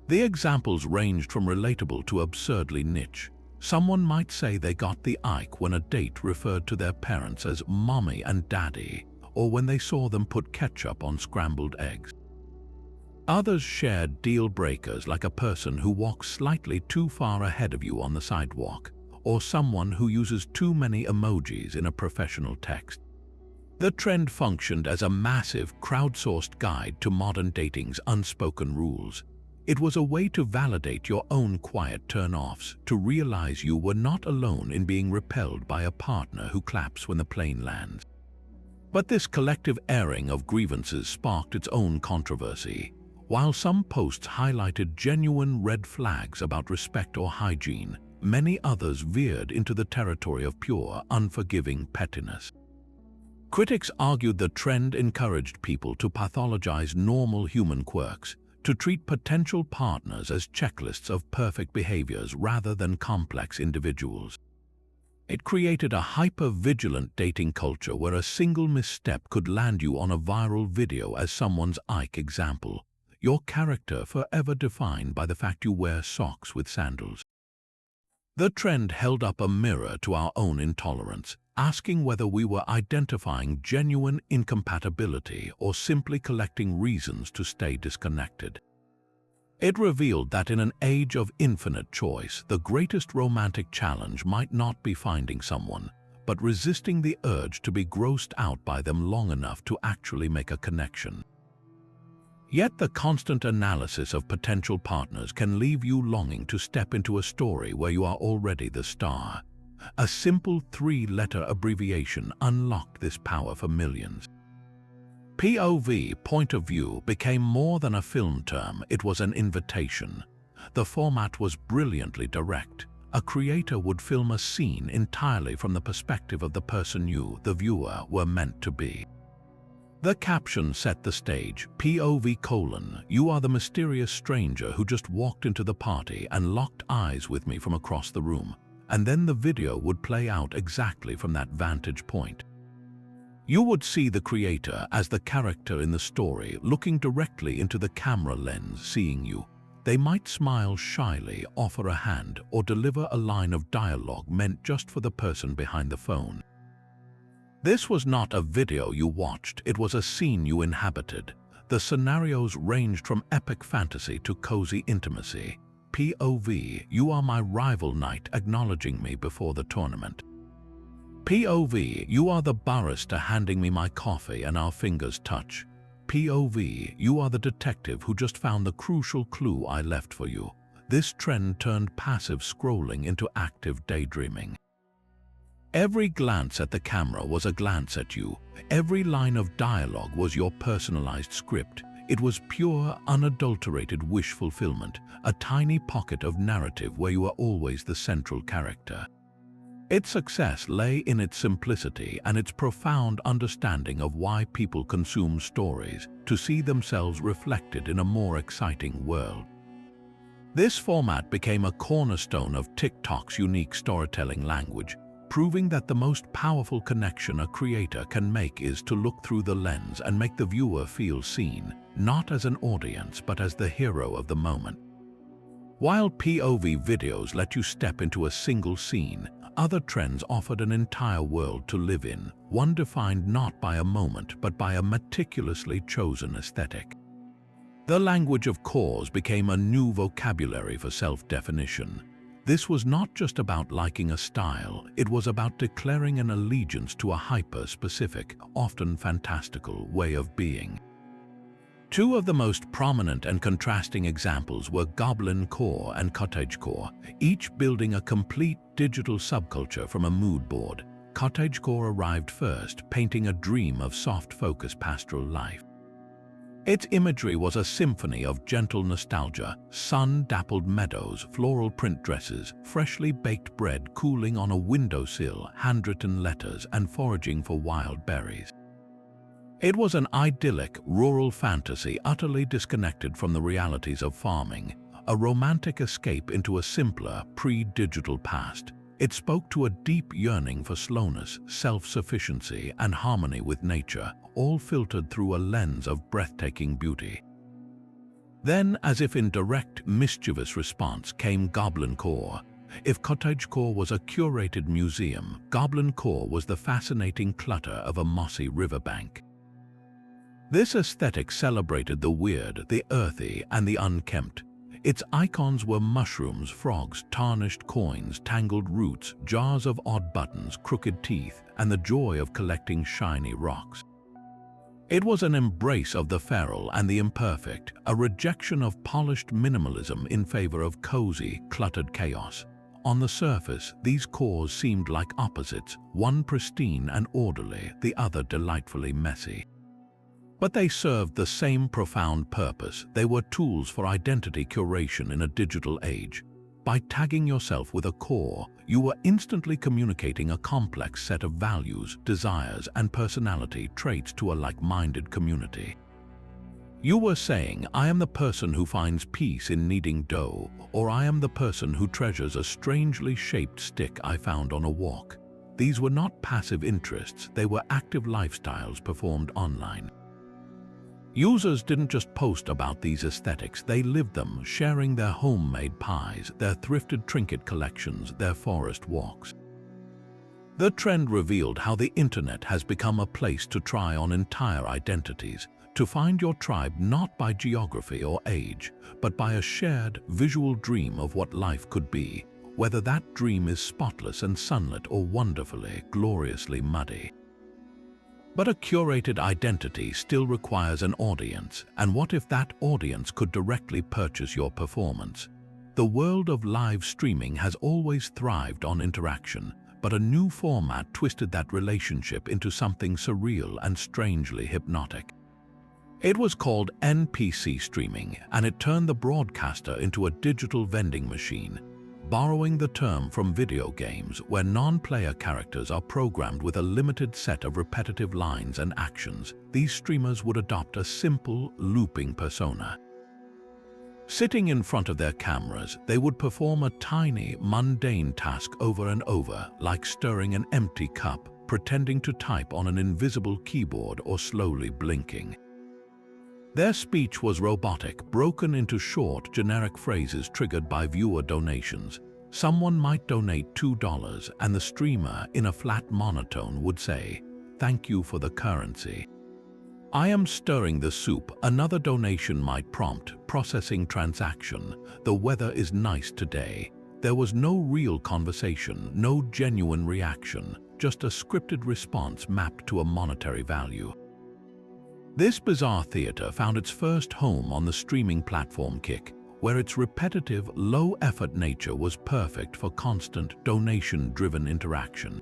The examples ranged from relatable to absurdly niche. Someone might say they got the Ike when a date referred to their parents as mommy and daddy, or when they saw them put ketchup on scrambled eggs. Others shared deal breakers like a person who walks slightly too far ahead of you on the sidewalk, or someone who uses too many emojis in a professional text. The trend functioned as a massive, crowdsourced guide to modern dating's unspoken rules. It was a way to validate your own quiet turn-offs, to realize you were not alone in being repelled by a partner who claps when the plane lands. But this collective airing of grievances sparked its own controversy. While some posts highlighted genuine red flags about respect or hygiene, many others veered into the territory of pure, unforgiving pettiness. Critics argued the trend encouraged people to pathologize normal human quirks, to treat potential partners as checklists of perfect behaviors rather than complex individuals. It created a hyper-vigilant dating culture where a single misstep could land you on a viral video as someone's Ike example, your character forever defined by the fact you wear socks with sandals. The trend held up a mirror to our own intolerance, asking whether we were identifying genuine incompatibility or simply collecting reasons to stay disconnected. It revealed that in an age of infinite choice, the greatest romantic challenge might not be finding someone, but resisting the urge to be grossed out by them long enough to actually make a connection. Yet the constant analysis of potential partners can leave you longing to step into a story where you are already the star. A simple three-letter abbreviation unlocked this power for millions. POV, point of view, became more than a film term, it was an invitation. The format was brilliantly direct. A creator would film a scene entirely from the perspective of the person you, the viewer, were meant to be. The caption set the stage, POV: "You are the mysterious stranger who just walked into the party and locked eyes with me from across the room," and then the video would play out exactly from that vantage point. You would see the creator as the character in the story looking directly into the camera lens, seeing you. They might smile shyly, offer a hand, or deliver a line of dialogue meant just for the person behind the phone. This was not a video you watched, it was a scene you inhabited. The scenarios ranged from epic fantasy to cozy intimacy. POV: "You are my rival knight acknowledging me before the tournament." POV: "You are the barista handing me my coffee and our fingers touch." POV: "You are the detective who just found the crucial clue I left for you." This trend turned passive scrolling into active daydreaming. Every glance at the camera was a glance at you. Every line of dialogue was your personalized script. It was pure, unadulterated wish fulfillment, a tiny pocket of narrative where you were always the central character. Its success lay in its simplicity and its profound understanding of why people consume stories, to see themselves reflected in a more exciting world. This format became a cornerstone of TikTok's unique storytelling language, proving that the most powerful connection a creator can make is to look through the lens and make the viewer feel seen, not as an audience but as the hero of the moment. While POV videos let you step into a single scene, other trends offered an entire world to live in, one defined not by a moment but by a meticulously chosen aesthetic. The language of cause became a new vocabulary for self-definition. This was not just about liking a style, it was about declaring an allegiance to a hyper-specific, often fantastical way of being. Two of the most prominent and contrasting examples were goblin core and cottagecore, each building a complete digital subculture from a mood board. Cottagecore arrived first, painting a dream of soft-focused pastoral life. Its imagery was a symphony of gentle nostalgia, sun-dappled meadows, floral print dresses, freshly baked bread cooling on a windowsill, handwritten letters, and foraging for wild berries. It was an idyllic, rural fantasy utterly disconnected from the realities of farming, a romantic escape into a simpler, pre-digital past. It spoke to a deep yearning for slowness, self-sufficiency, and harmony with nature, all filtered through a lens of breathtaking beauty. Then, as if in direct, mischievous response, came Goblin Core. If Cottagecore was a curated museum, Goblin Core was the fascinating clutter of a mossy riverbank. This aesthetic celebrated the weird, the earthy, and the unkempt. Its icons were mushrooms, frogs, tarnished coins, tangled roots, jars of odd buttons, crooked teeth, and the joy of collecting shiny rocks. It was an embrace of the feral and the imperfect, a rejection of polished minimalism in favor of cozy, cluttered chaos. On the surface, these cores seemed like opposites, one pristine and orderly, the other delightfully messy. But they served the same profound purpose. They were tools for identity curation in a digital age. By tagging yourself with a core, you were instantly communicating a complex set of values, desires, and personality traits to a like-minded community. You were saying, I am the person who finds peace in kneading dough, or I am the person who treasures a strangely shaped stick I found on a walk. These were not passive interests, they were active lifestyles performed online. Users didn't just post about these aesthetics, they lived them, sharing their homemade pies, their thrifted trinket collections, their forest walks. The trend revealed how the internet has become a place to try on entire identities, to find your tribe not by geography or age, but by a shared, visual dream of what life could be, whether that dream is spotless and sunlit or wonderfully, gloriously muddy. But a curated identity still requires an audience, and what if that audience could directly purchase your performance? The world of live streaming has always thrived on interaction, but a new format twisted that relationship into something surreal and strangely hypnotic. It was called NPC streaming, and it turned the broadcaster into a digital vending machine. Borrowing the term from video games, where non-player characters are programmed with a limited set of repetitive lines and actions, these streamers would adopt a simple, looping persona. Sitting in front of their cameras, they would perform a tiny, mundane task over and over, like stirring an empty cup, pretending to type on an invisible keyboard or slowly blinking. Their speech was robotic, broken into short, generic phrases triggered by viewer donations. Someone might donate $2, and the streamer, in a flat monotone, would say, "Thank you for the currency." "I am stirring the soup." Another donation might prompt, "Processing transaction. The weather is nice today." There was no real conversation, no genuine reaction, just a scripted response mapped to a monetary value. This bizarre theater found its first home on the streaming platform Kick, where its repetitive, low-effort nature was perfect for constant, donation-driven interaction.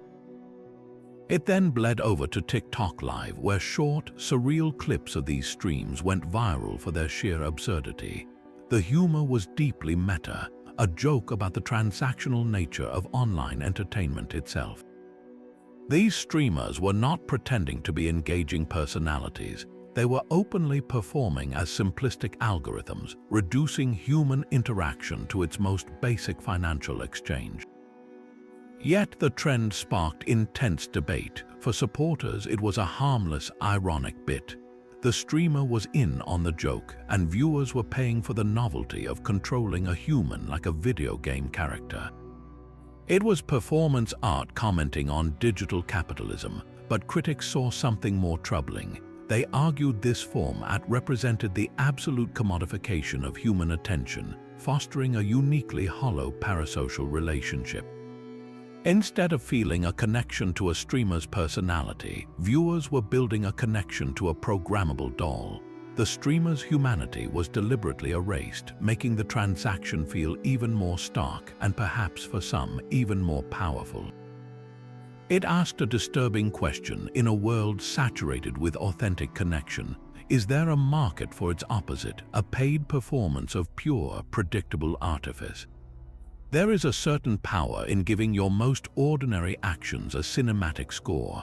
It then bled over to TikTok Live, where short, surreal clips of these streams went viral for their sheer absurdity. The humor was deeply meta, a joke about the transactional nature of online entertainment itself. These streamers were not pretending to be engaging personalities. They were openly performing as simplistic algorithms, reducing human interaction to its most basic financial exchange. Yet the trend sparked intense debate. For supporters, it was a harmless, ironic bit. The streamer was in on the joke, and viewers were paying for the novelty of controlling a human like a video game character. It was performance art commenting on digital capitalism, but critics saw something more troubling. They argued this format represented the absolute commodification of human attention, fostering a uniquely hollow parasocial relationship. Instead of feeling a connection to a streamer's personality, viewers were building a connection to a programmable doll. The streamer's humanity was deliberately erased, making the transaction feel even more stark and perhaps for some even more powerful. It asked a disturbing question. In a world saturated with authentic connection, is there a market for its opposite, a paid performance of pure, predictable artifice? There is a certain power in giving your most ordinary actions a cinematic score.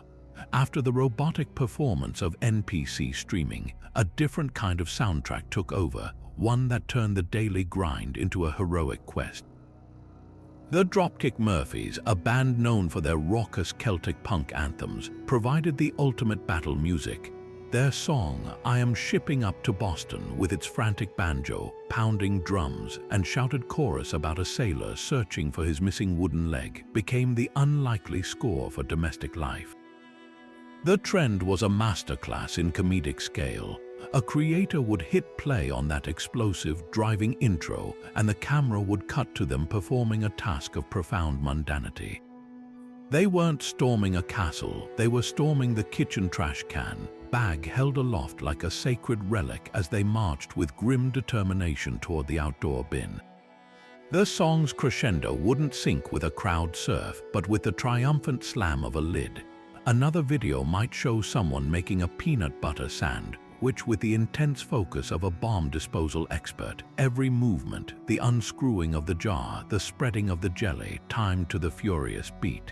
After the robotic performance of NPC streaming, a different kind of soundtrack took over, one that turned the daily grind into a heroic quest. The Dropkick Murphys, a band known for their raucous Celtic punk anthems, provided the ultimate battle music. Their song, "I Am Shipping Up to Boston," with its frantic banjo, pounding drums, and shouted chorus about a sailor searching for his missing wooden leg, became the unlikely score for domestic life. The trend was a masterclass in comedic scale. A creator would hit play on that explosive, driving intro, and the camera would cut to them performing a task of profound mundanity. They weren't storming a castle, they were storming the kitchen trash can, bag held aloft like a sacred relic as they marched with grim determination toward the outdoor bin. The song's crescendo wouldn't sync with a crowd surf, but with the triumphant slam of a lid. Another video might show someone making a peanut butter sand, which with the intense focus of a bomb disposal expert, every movement, the unscrewing of the jar, the spreading of the jelly, timed to the furious beat.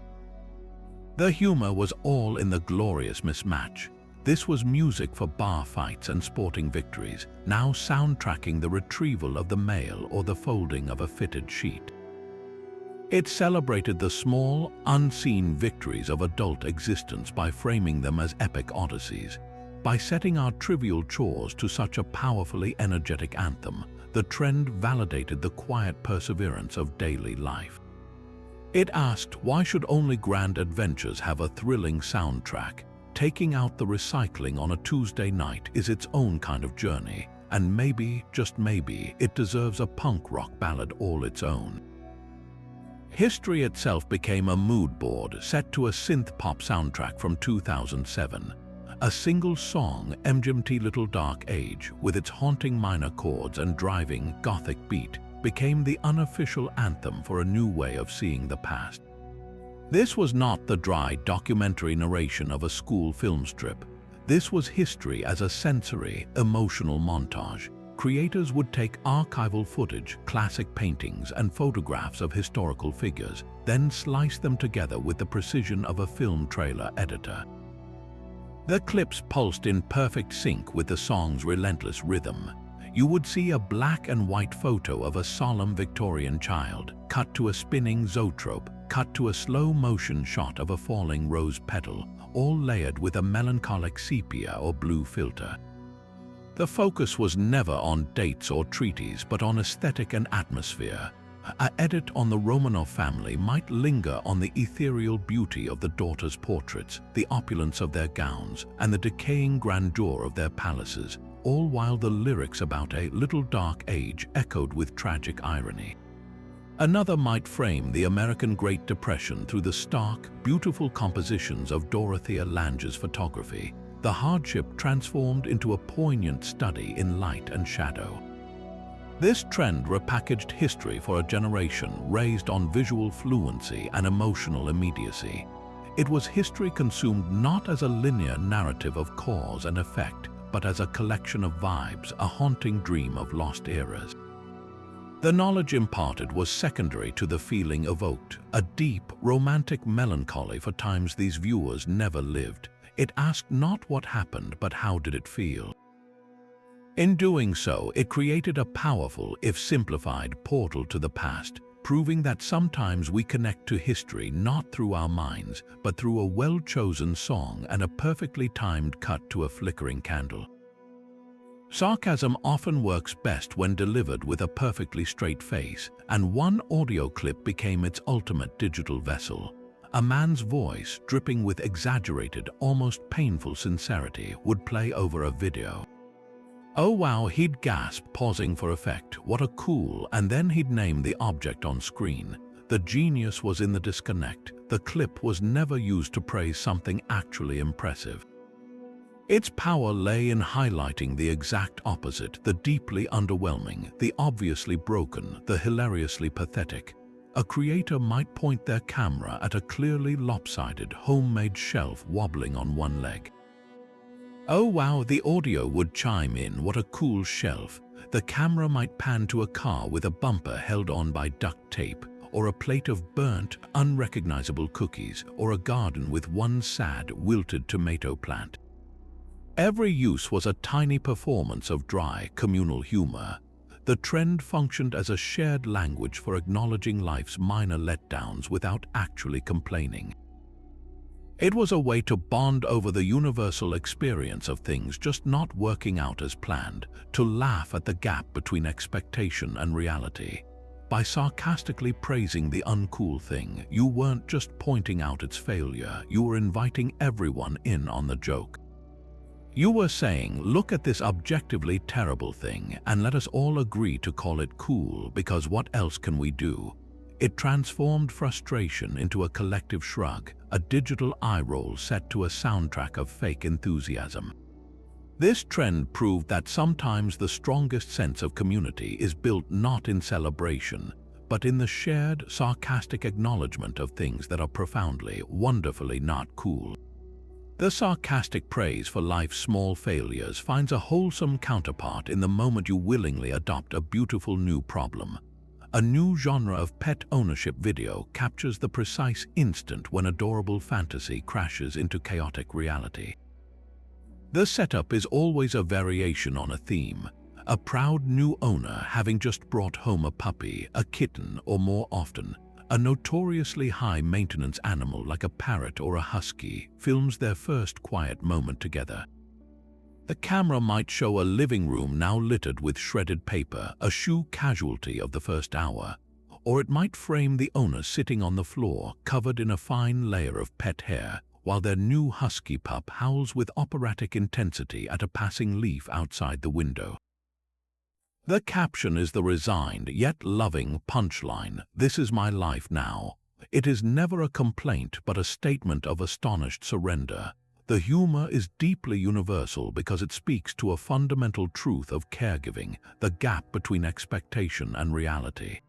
The humor was all in the glorious mismatch. This was music for bar fights and sporting victories, now soundtracking the retrieval of the mail or the folding of a fitted sheet. It celebrated the small, unseen victories of adult existence by framing them as epic odysseys. By setting our trivial chores to such a powerfully energetic anthem, the trend validated the quiet perseverance of daily life. It asked, why should only grand adventures have a thrilling soundtrack? Taking out the recycling on a Tuesday night is its own kind of journey, and maybe, just maybe, it deserves a punk rock ballad all its own. History itself became a mood board set to a synth-pop soundtrack from 2007. A single song, MGMT Little Dark Age, with its haunting minor chords and driving, gothic beat, became the unofficial anthem for a new way of seeing the past. This was not the dry documentary narration of a school film strip. This was history as a sensory, emotional montage. Creators would take archival footage, classic paintings, and photographs of historical figures, then slice them together with the precision of a film trailer editor. The clips pulsed in perfect sync with the song's relentless rhythm. You would see a black and white photo of a solemn Victorian child, cut to a spinning zoetrope, cut to a slow-motion shot of a falling rose petal, all layered with a melancholic sepia or blue filter. The focus was never on dates or treaties, but on aesthetic and atmosphere. An edit on the Romanov family might linger on the ethereal beauty of the daughters' portraits, the opulence of their gowns, and the decaying grandeur of their palaces, all while the lyrics about a little dark age echoed with tragic irony. Another might frame the American Great Depression through the stark, beautiful compositions of Dorothea Lange's photography, the hardship transformed into a poignant study in light and shadow. This trend repackaged history for a generation raised on visual fluency and emotional immediacy. It was history consumed not as a linear narrative of cause and effect, but as a collection of vibes, a haunting dream of lost eras. The knowledge imparted was secondary to the feeling evoked, a deep, romantic melancholy for times these viewers never lived. It asked not what happened, but how did it feel? In doing so, it created a powerful, if simplified, portal to the past, proving that sometimes we connect to history not through our minds, but through a well-chosen song and a perfectly timed cut to a flickering candle. Sarcasm often works best when delivered with a perfectly straight face, and one audio clip became its ultimate digital vessel. A man's voice, dripping with exaggerated, almost painful sincerity, would play over a video. Oh wow, he'd gasp, pausing for effect, what a cool, and then he'd name the object on screen. The genius was in the disconnect. The clip was never used to praise something actually impressive. Its power lay in highlighting the exact opposite, the deeply underwhelming, the obviously broken, the hilariously pathetic. A creator might point their camera at a clearly lopsided, homemade shelf wobbling on one leg. Oh wow, the audio would chime in, what a cool shelf. The camera might pan to a car with a bumper held on by duct tape, or a plate of burnt, unrecognizable cookies, or a garden with one sad, wilted tomato plant. Every use was a tiny performance of dry, communal humor. The trend functioned as a shared language for acknowledging life's minor letdowns without actually complaining. It was a way to bond over the universal experience of things just not working out as planned, to laugh at the gap between expectation and reality. By sarcastically praising the uncool thing, you weren't just pointing out its failure, you were inviting everyone in on the joke. You were saying, look at this objectively terrible thing, and let us all agree to call it cool, because what else can we do? It transformed frustration into a collective shrug, a digital eye roll set to a soundtrack of fake enthusiasm. This trend proved that sometimes the strongest sense of community is built not in celebration, but in the shared, sarcastic acknowledgement of things that are profoundly, wonderfully not cool. The sarcastic praise for life's small failures finds a wholesome counterpart in the moment you willingly adopt a beautiful new problem. A new genre of pet ownership video captures the precise instant when adorable fantasy crashes into chaotic reality. The setup is always a variation on a theme, a proud new owner having just brought home a puppy, a kitten, or more often, a notoriously high-maintenance animal like a parrot or a husky films their first quiet moment together. The camera might show a living room now littered with shredded paper, a shoe casualty of the first hour, or it might frame the owner sitting on the floor, covered in a fine layer of pet hair, while their new husky pup howls with operatic intensity at a passing leaf outside the window. The caption is the resigned yet loving punchline, "This is my life now." It is never a complaint but a statement of astonished surrender. The humor is deeply universal because it speaks to a fundamental truth of caregiving, the gap between expectation and reality.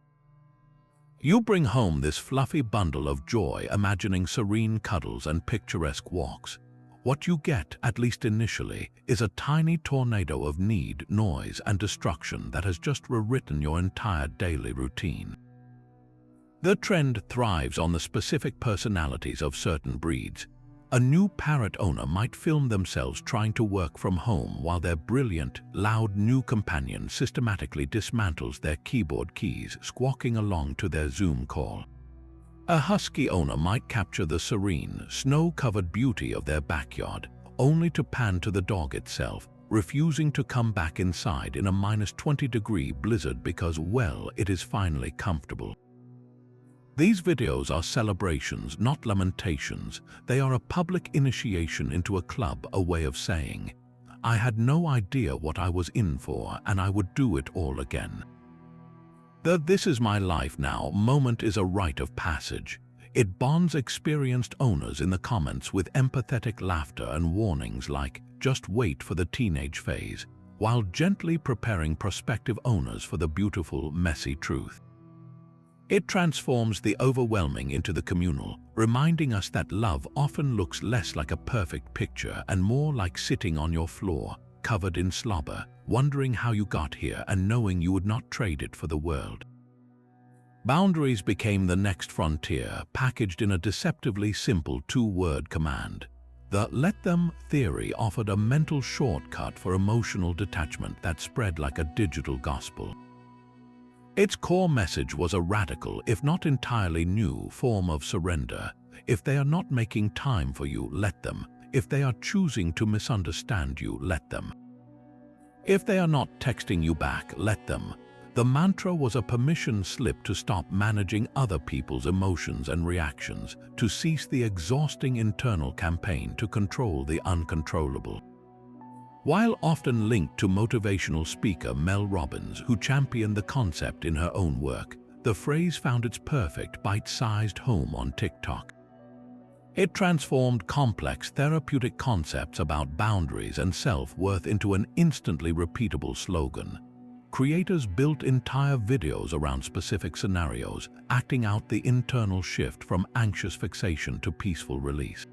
You bring home this fluffy bundle of joy, imagining serene cuddles and picturesque walks. What you get, at least initially, is a tiny tornado of need, noise, and destruction that has just rewritten your entire daily routine. The trend thrives on the specific personalities of certain breeds. A new parrot owner might film themselves trying to work from home while their brilliant, loud new companion systematically dismantles their keyboard keys, squawking along to their Zoom call. A husky owner might capture the serene, snow-covered beauty of their backyard, only to pan to the dog itself, refusing to come back inside in a -20-degree blizzard because, well, it is finally comfortable. These videos are celebrations, not lamentations. They are a public initiation into a club, a way of saying, "I had no idea what I was in for, and I would do it all again." The "this is my life now" moment is a rite of passage. It bonds experienced owners in the comments with empathetic laughter and warnings like, "Just wait for the teenage phase," while gently preparing prospective owners for the beautiful, messy truth. It transforms the overwhelming into the communal, reminding us that love often looks less like a perfect picture and more like sitting on your floor, covered in slobber, wondering how you got here and knowing you would not trade it for the world. Boundaries became the next frontier, packaged in a deceptively simple two-word command. The "let them" theory offered a mental shortcut for emotional detachment that spread like a digital gospel. Its core message was a radical, if not entirely new, form of surrender. If they are not making time for you, let them. If they are choosing to misunderstand you, let them. If they are not texting you back, let them. The mantra was a permission slip to stop managing other people's emotions and reactions, to cease the exhausting internal campaign to control the uncontrollable. While often linked to motivational speaker Mel Robbins, who championed the concept in her own work, the phrase found its perfect bite-sized home on TikTok. It transformed complex therapeutic concepts about boundaries and self-worth into an instantly repeatable slogan. Creators built entire videos around specific scenarios, acting out the internal shift from anxious fixation to peaceful release.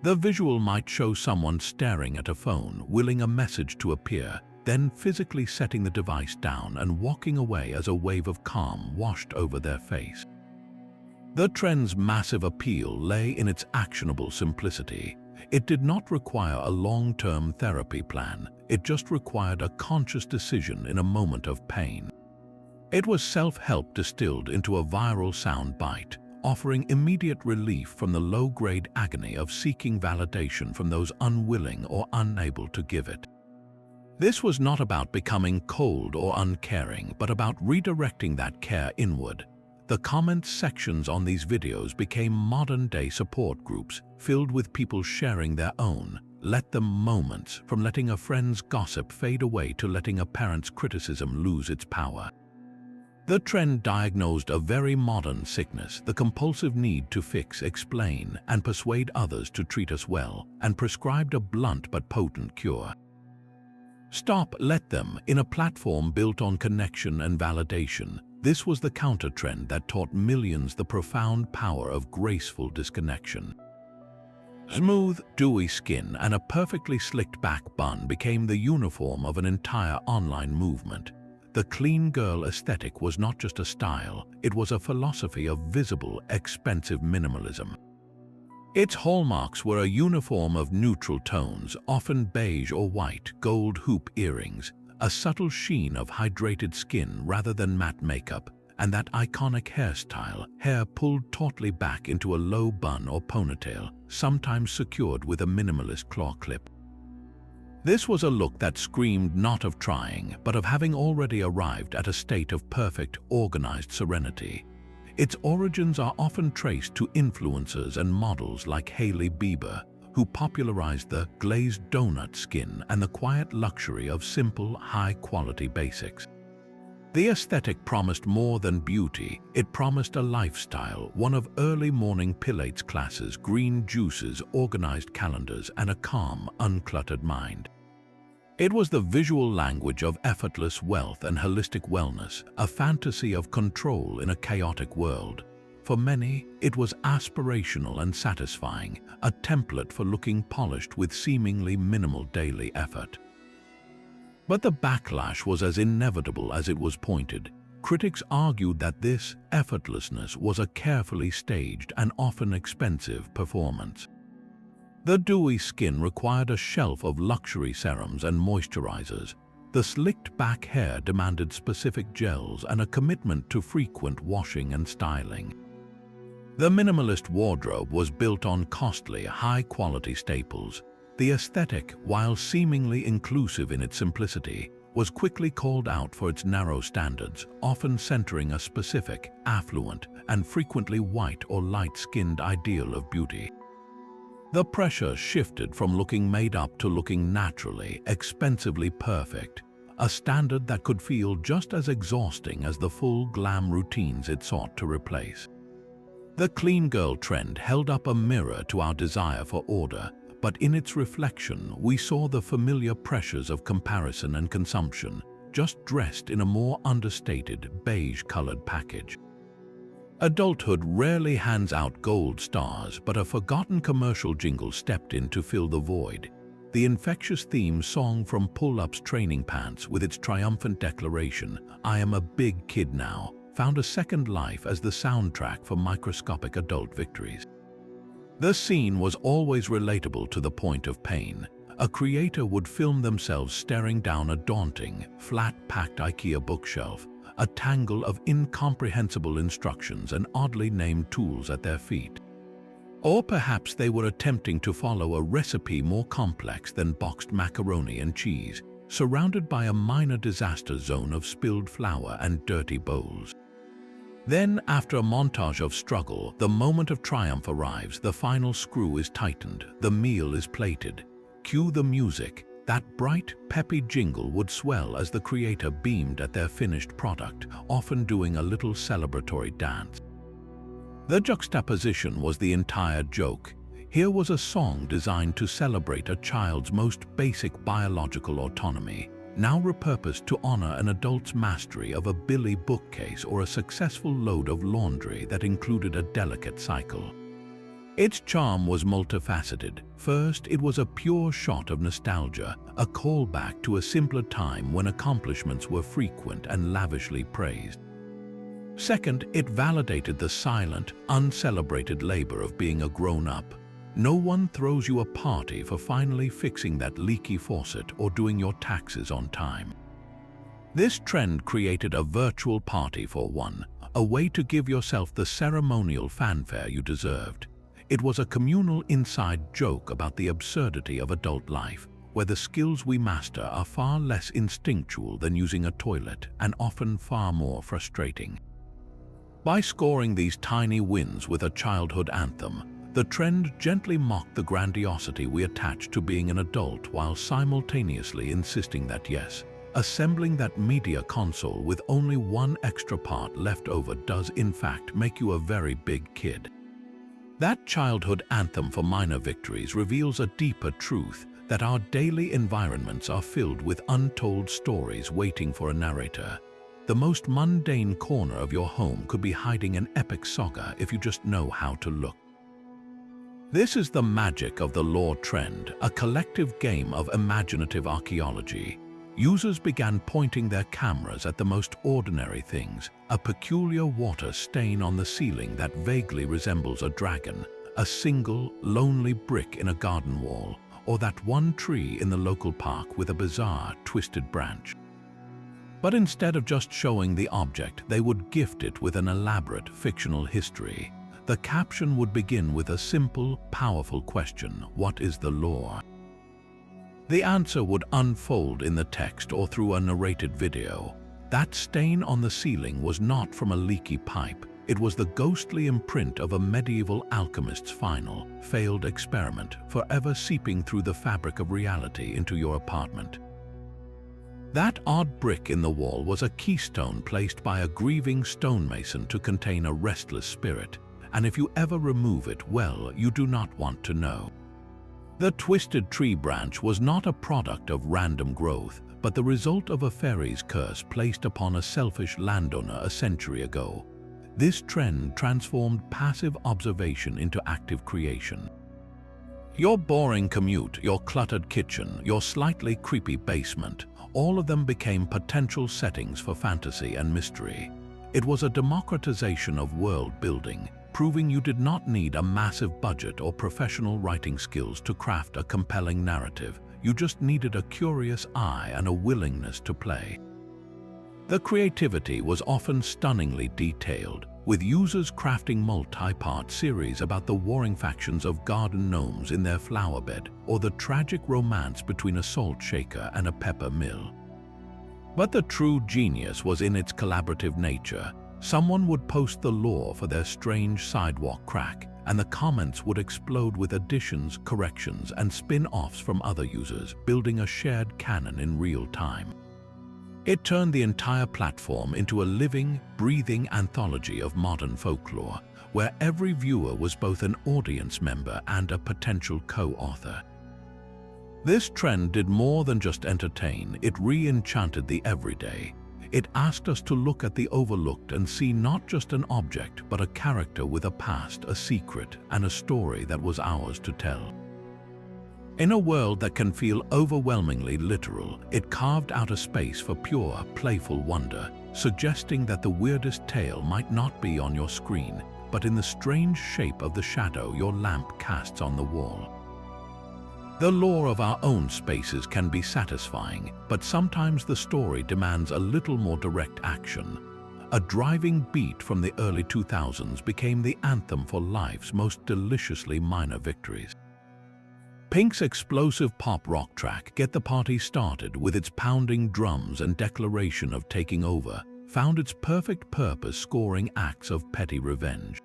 The visual might show someone staring at a phone, willing a message to appear, then physically setting the device down and walking away as a wave of calm washed over their face. The trend's massive appeal lay in its actionable simplicity. It did not require a long-term therapy plan. It just required a conscious decision in a moment of pain. It was self-help distilled into a viral sound bite, offering immediate relief from the low-grade agony of seeking validation from those unwilling or unable to give it. This was not about becoming cold or uncaring, but about redirecting that care inward. The comment sections on these videos became modern-day support groups, filled with people sharing their own "let them" moments, from letting a friend's gossip fade away to letting a parent's criticism lose its power. The trend diagnosed a very modern sickness, the compulsive need to fix, explain, and persuade others to treat us well, and prescribed a blunt but potent cure. Stop, let them, in a platform built on connection and validation. This was the counter-trend that taught millions the profound power of graceful disconnection. Smooth, dewy skin and a perfectly slicked back bun became the uniform of an entire online movement. The clean girl aesthetic was not just a style, it was a philosophy of visible, expensive minimalism. Its hallmarks were a uniform of neutral tones, often beige or white, gold hoop earrings, a subtle sheen of hydrated skin rather than matte makeup, and that iconic hairstyle, hair pulled tautly back into a low bun or ponytail, sometimes secured with a minimalist claw clip. This was a look that screamed not of trying, but of having already arrived at a state of perfect, organized serenity. Its origins are often traced to influencers and models like Hailey Bieber, who popularized the glazed donut skin and the quiet luxury of simple, high-quality basics. The aesthetic promised more than beauty. It promised a lifestyle, one of early morning Pilates classes, green juices, organized calendars, and a calm, uncluttered mind. It was the visual language of effortless wealth and holistic wellness, a fantasy of control in a chaotic world. For many, it was aspirational and satisfying, a template for looking polished with seemingly minimal daily effort. But the backlash was as inevitable as it was pointed. Critics argued that this effortlessness was a carefully staged and often expensive performance. The dewy skin required a shelf of luxury serums and moisturizers. The slicked back hair demanded specific gels and a commitment to frequent washing and styling. The minimalist wardrobe was built on costly, high-quality staples. The aesthetic, while seemingly inclusive in its simplicity, was quickly called out for its narrow standards, often centering a specific, affluent, and frequently white or light-skinned ideal of beauty. The pressure shifted from looking made up to looking naturally, expensively perfect, a standard that could feel just as exhausting as the full glam routines it sought to replace. The clean girl trend held up a mirror to our desire for order, but in its reflection we saw the familiar pressures of comparison and consumption, just dressed in a more understated, beige-colored package. Adulthood rarely hands out gold stars, but a forgotten commercial jingle stepped in to fill the void. The infectious theme song from Pull-Up's Training Pants, with its triumphant declaration, "I am a big kid now," found a second life as the soundtrack for microscopic adult victories. The scene was always relatable to the point of pain. A creator would film themselves staring down a daunting, flat-packed IKEA bookshelf, a tangle of incomprehensible instructions and oddly named tools at their feet. Or perhaps they were attempting to follow a recipe more complex than boxed macaroni and cheese, surrounded by a minor disaster zone of spilled flour and dirty bowls. Then, after a montage of struggle, the moment of triumph arrives. The final screw is tightened, the meal is plated. Cue the music. That bright, peppy jingle would swell as the creator beamed at their finished product, often doing a little celebratory dance. The juxtaposition was the entire joke. Here was a song designed to celebrate a child's most basic biological autonomy, now repurposed to honor an adult's mastery of a Billy bookcase or a successful load of laundry that included a delicate cycle. Its charm was multifaceted. First, it was a pure shot of nostalgia, a callback to a simpler time when accomplishments were frequent and lavishly praised. Second, it validated the silent, uncelebrated labor of being a grown-up. No one throws you a party for finally fixing that leaky faucet or doing your taxes on time. This trend created a virtual party for one, a way to give yourself the ceremonial fanfare you deserved. It was a communal inside joke about the absurdity of adult life, where the skills we master are far less instinctual than using a toilet and often far more frustrating. By scoring these tiny wins with a childhood anthem, the trend gently mocked the grandiosity we attach to being an adult while simultaneously insisting that yes, assembling that media console with only one extra part left over does in fact make you a very big kid. That childhood anthem for minor victories reveals a deeper truth, that our daily environments are filled with untold stories waiting for a narrator. The most mundane corner of your home could be hiding an epic saga if you just know how to look. This is the magic of the lore trend, a collective game of imaginative archaeology. Users began pointing their cameras at the most ordinary things, a peculiar water stain on the ceiling that vaguely resembles a dragon, a single, lonely brick in a garden wall, or that one tree in the local park with a bizarre, twisted branch. But instead of just showing the object, they would gift it with an elaborate fictional history. The caption would begin with a simple, powerful question: what is the lore? The answer would unfold in the text or through a narrated video. That stain on the ceiling was not from a leaky pipe. It was the ghostly imprint of a medieval alchemist's final, failed experiment, forever seeping through the fabric of reality into your apartment. That odd brick in the wall was a keystone placed by a grieving stonemason to contain a restless spirit, and if you ever remove it, well, you do not want to know. The twisted tree branch was not a product of random growth, but the result of a fairy's curse placed upon a selfish landowner a century ago. This trend transformed passive observation into active creation. Your boring commute, your cluttered kitchen, your slightly creepy basement, all of them became potential settings for fantasy and mystery. It was a democratization of world building, proving you did not need a massive budget or professional writing skills to craft a compelling narrative. You just needed a curious eye and a willingness to play. The creativity was often stunningly detailed, with users crafting multi-part series about the warring factions of garden gnomes in their flower bed, or the tragic romance between a salt shaker and a pepper mill. But the true genius was in its collaborative nature. Someone would post the lore for their strange sidewalk crack, and the comments would explode with additions, corrections, and spin-offs from other users, building a shared canon in real time. It turned the entire platform into a living, breathing anthology of modern folklore, where every viewer was both an audience member and a potential co-author. This trend did more than just entertain, it re-enchanted the everyday. It asked us to look at the overlooked and see not just an object, but a character with a past, a secret, and a story that was ours to tell. In a world that can feel overwhelmingly literal, it carved out a space for pure, playful wonder, suggesting that the weirdest tale might not be on your screen, but in the strange shape of the shadow your lamp casts on the wall. The lore of our own spaces can be satisfying, but sometimes the story demands a little more direct action. A driving beat from the early 2000s became the anthem for life's most deliciously minor victories. Pink's explosive pop rock track, Get the Party Started, with its pounding drums and declaration of taking over, found its perfect purpose scoring acts of petty revenge.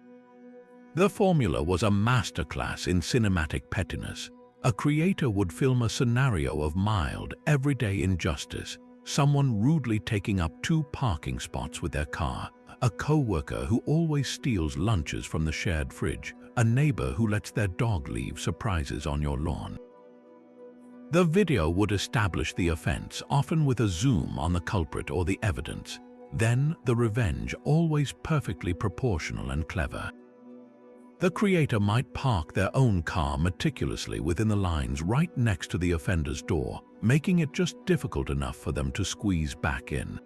The formula was a masterclass in cinematic pettiness. A creator would film a scenario of mild, everyday injustice, someone rudely taking up 2 parking spots with their car, a co-worker who always steals lunches from the shared fridge, a neighbor who lets their dog leave surprises on your lawn. The video would establish the offense, often with a zoom on the culprit or the evidence. Then the revenge, always perfectly proportional and clever. The creator might park their own car meticulously within the lines right next to the offender's door, making it just difficult enough for them to squeeze back in.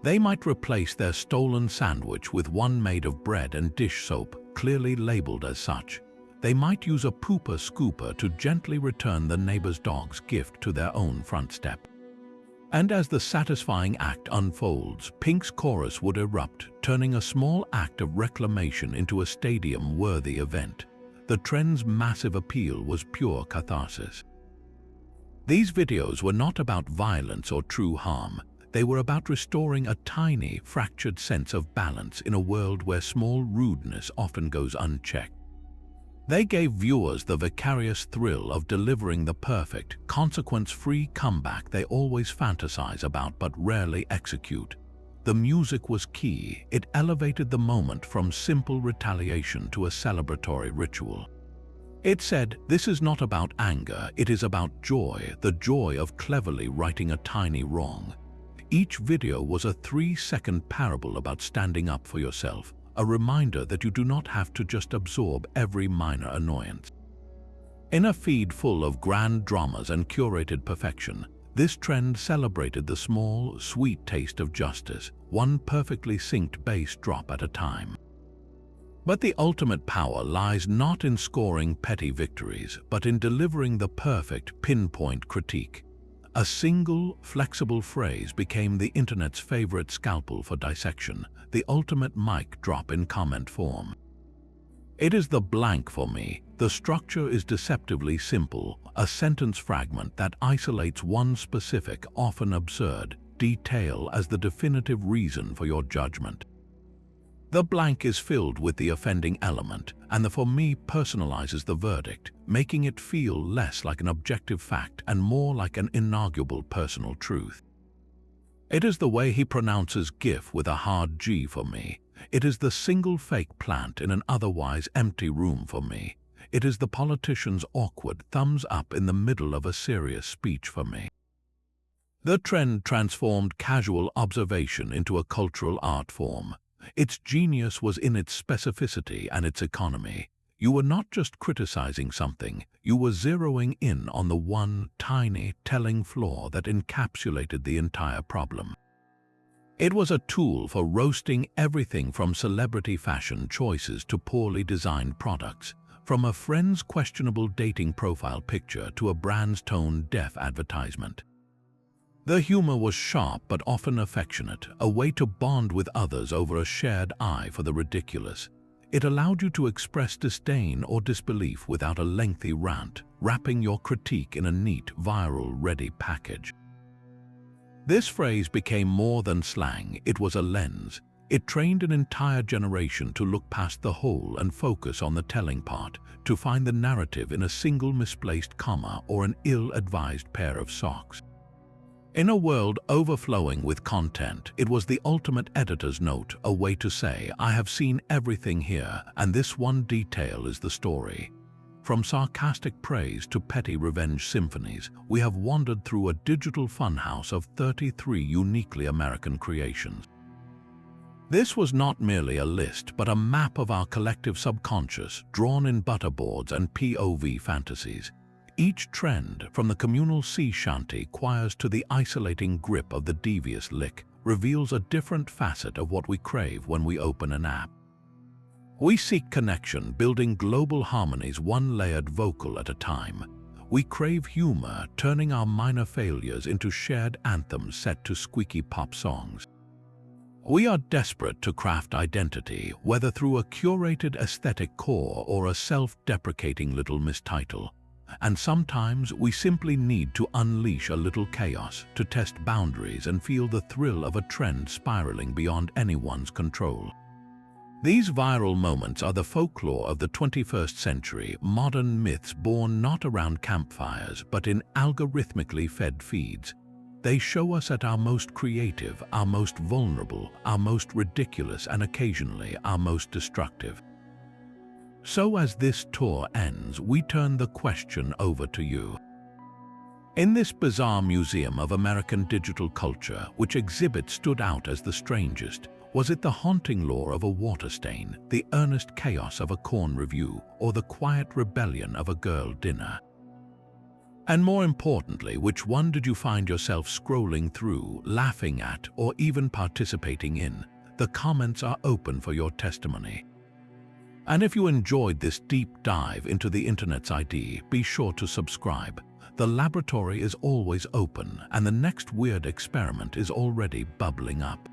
They might replace their stolen sandwich with one made of bread and dish soap, clearly labeled as such. They might use a pooper scooper to gently return the neighbor's dog's gift to their own front step. And as the satisfying act unfolds, Pink's chorus would erupt, turning a small act of reclamation into a stadium-worthy event. The trend's massive appeal was pure catharsis. These videos were not about violence or true harm. They were about restoring a tiny, fractured sense of balance in a world where small rudeness often goes unchecked. They gave viewers the vicarious thrill of delivering the perfect, consequence-free comeback they always fantasize about but rarely execute. The music was key. It elevated the moment from simple retaliation to a celebratory ritual. It said, "This is not about anger, it is about joy, the joy of cleverly righting a tiny wrong." Each video was a 3-second parable about standing up for yourself, a reminder that you do not have to just absorb every minor annoyance. In a feed full of grand dramas and curated perfection, this trend celebrated the small, sweet taste of justice, one perfectly synced bass drop at a time. But the ultimate power lies not in scoring petty victories, but in delivering the perfect, pinpoint critique. A single, flexible phrase became the internet's favorite scalpel for dissection, the ultimate mic drop in comment form. It is the blank for me. The structure is deceptively simple, a sentence fragment that isolates one specific, often absurd, detail as the definitive reason for your judgment. The blank is filled with the offending element, and the "for me" personalizes the verdict, making it feel less like an objective fact and more like an inarguable personal truth. It is the way he pronounces GIF with a hard G for me. It is the single fake plant in an otherwise empty room for me. It is the politician's awkward thumbs up in the middle of a serious speech for me. The trend transformed casual observation into a cultural art form. Its genius was in its specificity and its economy. You were not just criticizing something, you were zeroing in on the one tiny, telling flaw that encapsulated the entire problem. It was a tool for roasting everything from celebrity fashion choices to poorly designed products, from a friend's questionable dating profile picture to a brand's tone-deaf advertisement. The humor was sharp but often affectionate, a way to bond with others over a shared eye for the ridiculous. It allowed you to express disdain or disbelief without a lengthy rant, wrapping your critique in a neat, viral-ready package. This phrase became more than slang, it was a lens. It trained an entire generation to look past the whole and focus on the telling part, to find the narrative in a single misplaced comma or an ill-advised pair of socks. In a world overflowing with content, it was the ultimate editor's note, a way to say, "I have seen everything here, and this one detail is the story." From sarcastic praise to petty revenge symphonies, we have wandered through a digital funhouse of 33 uniquely American creations. This was not merely a list, but a map of our collective subconscious, drawn in butterboards and POV fantasies. Each trend, from the communal sea shanty choirs to the isolating grip of the devious lick, reveals a different facet of what we crave when we open an app. We seek connection, building global harmonies one layered vocal at a time. We crave humor, turning our minor failures into shared anthems set to squeaky pop songs. We are desperate to craft identity, whether through a curated aesthetic core or a self-deprecating little mistitle. And sometimes we simply need to unleash a little chaos, to test boundaries and feel the thrill of a trend spiraling beyond anyone's control. These viral moments are the folklore of the 21st century, modern myths born not around campfires but in algorithmically fed feeds. They show us at our most creative, our most vulnerable, our most ridiculous, and occasionally our most destructive. So as this tour ends, we turn the question over to you. In this bizarre museum of American digital culture, which exhibit stood out as the strangest, was it the haunting lore of a water stain, the earnest chaos of a corn review, or the quiet rebellion of a girl dinner? And more importantly, which one did you find yourself scrolling through, laughing at, or even participating in? The comments are open for your testimony. And if you enjoyed this deep dive into the internet's ID, be sure to subscribe. The laboratory is always open, and the next weird experiment is already bubbling up.